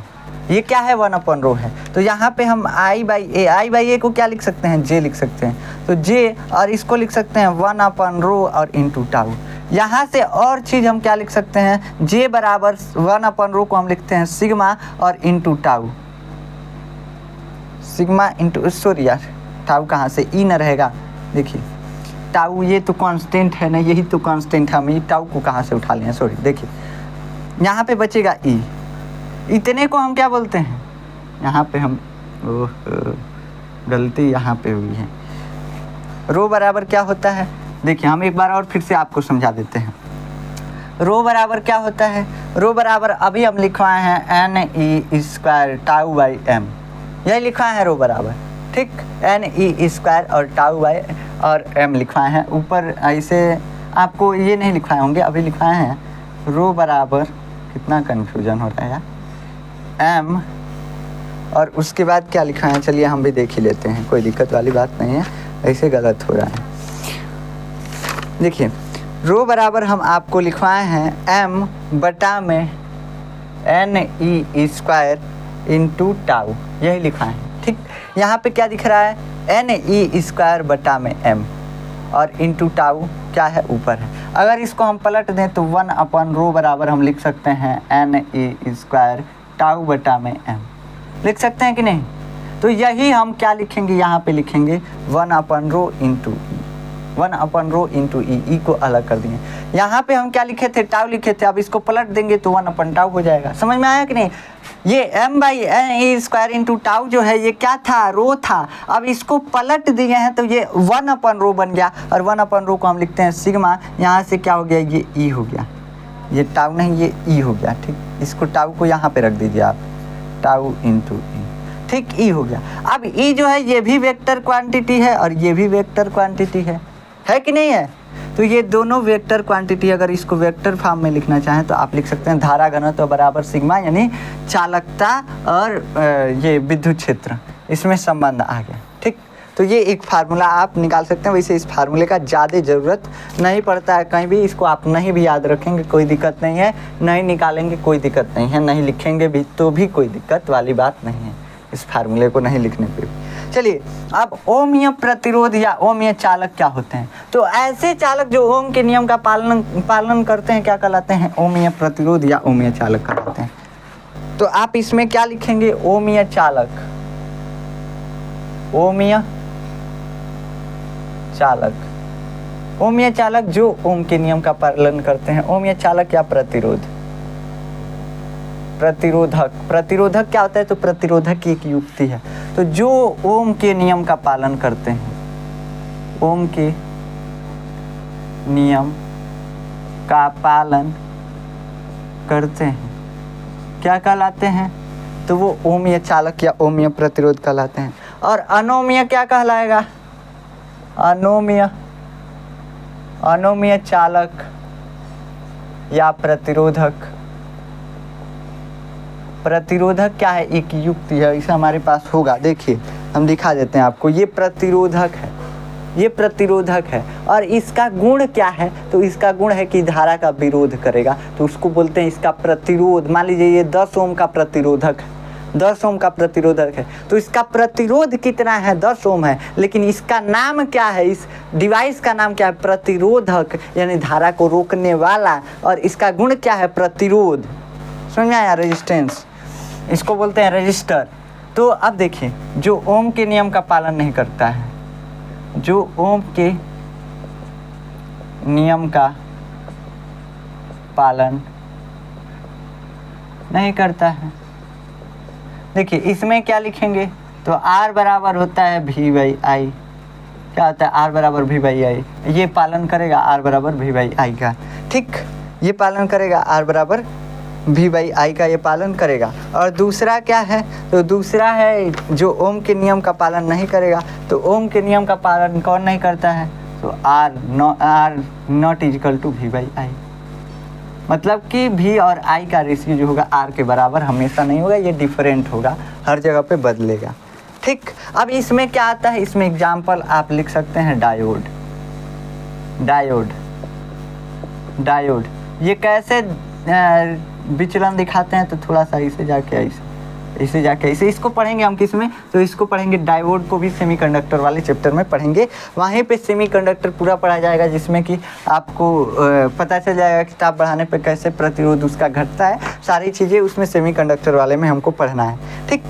ये क्या है, 1/रो है। तो यहाँ पे हम I/A को क्या लिख सकते हैं, J लिख सकते हैं, तो J, और इसको लिख सकते हैं 1/रो और इंटू टाउ। यहाँ से और चीज़ हम क्या लिख सकते हैं, J बराबर 1/रो को हम लिखते हैं सिग्मा और into tau, sigma into, sorry यार टाउ कहाँ से, E न रहेगा। देखिए टाउ ये तो कांस्टेंट है ना, यही तो कांस्टेंट है, हम ये टाउ को कहाँ से उठा लें, सॉरी। देखिए यहाँ पे बचेगा E, इतने को हम क्या बोलते हैं, यहाँ पे हम गलती यहाँ पे हुई है। रो बराबर क्या होता है, देखिए हम एक बार और फिर से आपको समझा देते हैं। रो बराबर क्या होता है, रो बराबर अभी हम लिखवाए हैं NE² टाउ बाई M, यही लिखवाए हैं रो बराबर, ठीक। NE² और टाउ बाई और M लिखवाए हैं। ऊपर ऐसे आपको ये नहीं लिखवाए होंगे, अभी लिखवाए हैं रो बराबर, कितना कन्फ्यूजन हो रहा है यार, M और उसके बाद क्या लिखा है, चलिए हम भी देख ही लेते हैं, कोई दिक्कत वाली बात नहीं है, ऐसे गलत हो रहा है। देखिए रो बराबर हम आपको लिखवाए हैं M बटा में NE² इंटू टाउ, यही लिखवाए हैं, ठीक। यहाँ पे क्या दिख रहा है, NE² बटा में M और इंटू टाउ क्या है, ऊपर है। अगर इसको हम पलट दें तो 1/रो बराबर हम लिख सकते हैं NE² टाउ बटा में M, लिख सकते हैं कि नहीं। तो यही हम क्या लिखेंगे, यहाँ पे लिखेंगे 1/रो इंटू E, 1/रो इंटू E को अलग कर दिए। यहाँ पे हम क्या लिखे थे, टाउ लिखे थे, अब इसको पलट देंगे तो 1/टाउ हो जाएगा। समझ में आया कि नहीं। ये M/NE² इंटू टाउ जो है ये क्या था, रो था। अब इसको पलट दिए हैं तो ये 1/रो बन गया, और 1/रो को हम लिखते हैं सिग्मा। यहाँ से क्या हो गया, ये E हो गया, ये टाउ नहीं ये E हो गया, ठीक। इसको टाउ को यहाँ पे रख दीजिए आप, टाउ इंटू E, ठीक, E हो गया। अब E जो है ये भी वेक्टर क्वांटिटी है और ये भी वेक्टर क्वांटिटी है कि नहीं है। तो ये दोनों वेक्टर क्वांटिटी, अगर इसको वेक्टर फॉर्म में लिखना चाहें तो आप लिख सकते हैं धारा घनत्व बराबर सिग्मा, यानी चालकता और ये विद्युत क्षेत्र, इसमें संबंध आ गया, ठीक। तो ये एक फार्मूला आप निकाल सकते हैं। वैसे इस फार्मूले का ज़्यादा ज़रूरत नहीं पड़ता है कहीं भी, इसको आप नहीं भी याद रखेंगे कोई दिक्कत नहीं है, नहीं निकालेंगे कोई दिक्कत नहीं है, नहीं लिखेंगे भी तो भी कोई दिक्कत वाली बात नहीं है इस फार्मूले को नहीं लिखने पे। चलिए अब ओमीय प्रतिरोध या ओमीय चालक क्या होते हैं, तो ऐसे चालक जो ओम के नियम का पालन करते हैं क्या कहलाते हैं, ओमीय प्रतिरोध या ओमीय चालक कहलाते हैं। तो आप इसमें क्या लिखेंगे, ओमीय चालक, ओमीय चालक, ओमीय चालक जो ओम के नियम का पालन करते हैं। ओमीय चालक या प्रतिरोध, प्रतिरोधक, प्रतिरोधक क्या होता है, तो प्रतिरोधक की एक युक्ति है। तो जो ओम के नियम का पालन करते हैं, ओम के नियम का पालन करते हैं क्या कहलाते हैं, तो वो ओमीय चालक या ओमीय प्रतिरोध कहलाते हैं। और अनोमीय क्या कहलाएगा? अनोमीय चालक या प्रतिरोधक। प्रतिरोधक क्या है? एक युक्ति है, इसे हमारे पास होगा, देखिए हम दिखा देते हैं आपको। ये प्रतिरोधक है, ये प्रतिरोधक है। और इसका गुण क्या है? तो इसका गुण है कि धारा का विरोध करेगा, तो उसको बोलते हैं इसका प्रतिरोध। मान लीजिए ये 10 ओम का प्रतिरोधक है, 10 ओम का प्रतिरोधक है, तो इसका प्रतिरोध कितना है? 10 ओम है, लेकिन इसका नाम क्या है? इस डिवाइस का नाम क्या है? प्रतिरोधक, यानी धारा को रोकने वाला। और इसका गुण क्या है? प्रतिरोध। समझ में आया? रेजिस्टेंस, इसको बोलते हैं रेजिस्टर। तो अब देखिए, जो ओम के नियम का पालन नहीं करता है, जो ओम के नियम का पालन नहीं करता है, देखिए इसमें क्या लिखेंगे? तो R बराबर होता है V/I। क्या होता है? R बराबर V/I। ये पालन करेगा R बराबर V/I का, ठीक, ये पालन करेगा R बराबर V/I का, ये पालन करेगा। और दूसरा क्या है? तो दूसरा है जो ओम के नियम का पालन नहीं करेगा। तो ओम के नियम का पालन कौन नहीं करता है? तो R not equal to V/I। मतलब कि V और I का रेशियो जो होगा R के बराबर हमेशा नहीं होगा, ये डिफरेंट होगा, हर जगह पे बदलेगा, ठीक। अब इसमें क्या आता है? इसमें एग्जाम्पल आप लिख सकते हैं डायोड। डायोड ये कैसे विचलन दिखाते हैं? तो थोड़ा सा इसे जाके ऐसे इसको पढ़ेंगे हम किस में? तो इसको पढ़ेंगे, डायोड को भी सेमीकंडक्टर वाले चैप्टर में पढ़ेंगे। वहीं पे सेमीकंडक्टर पूरा पढ़ा जाएगा, जिसमें कि आपको पता चल जाएगा कि ताप बढ़ाने पे कैसे प्रतिरोध उसका घटता है। सारी चीज़ें उसमें सेमीकंडक्टर वाले में हमको पढ़ना है, ठीक।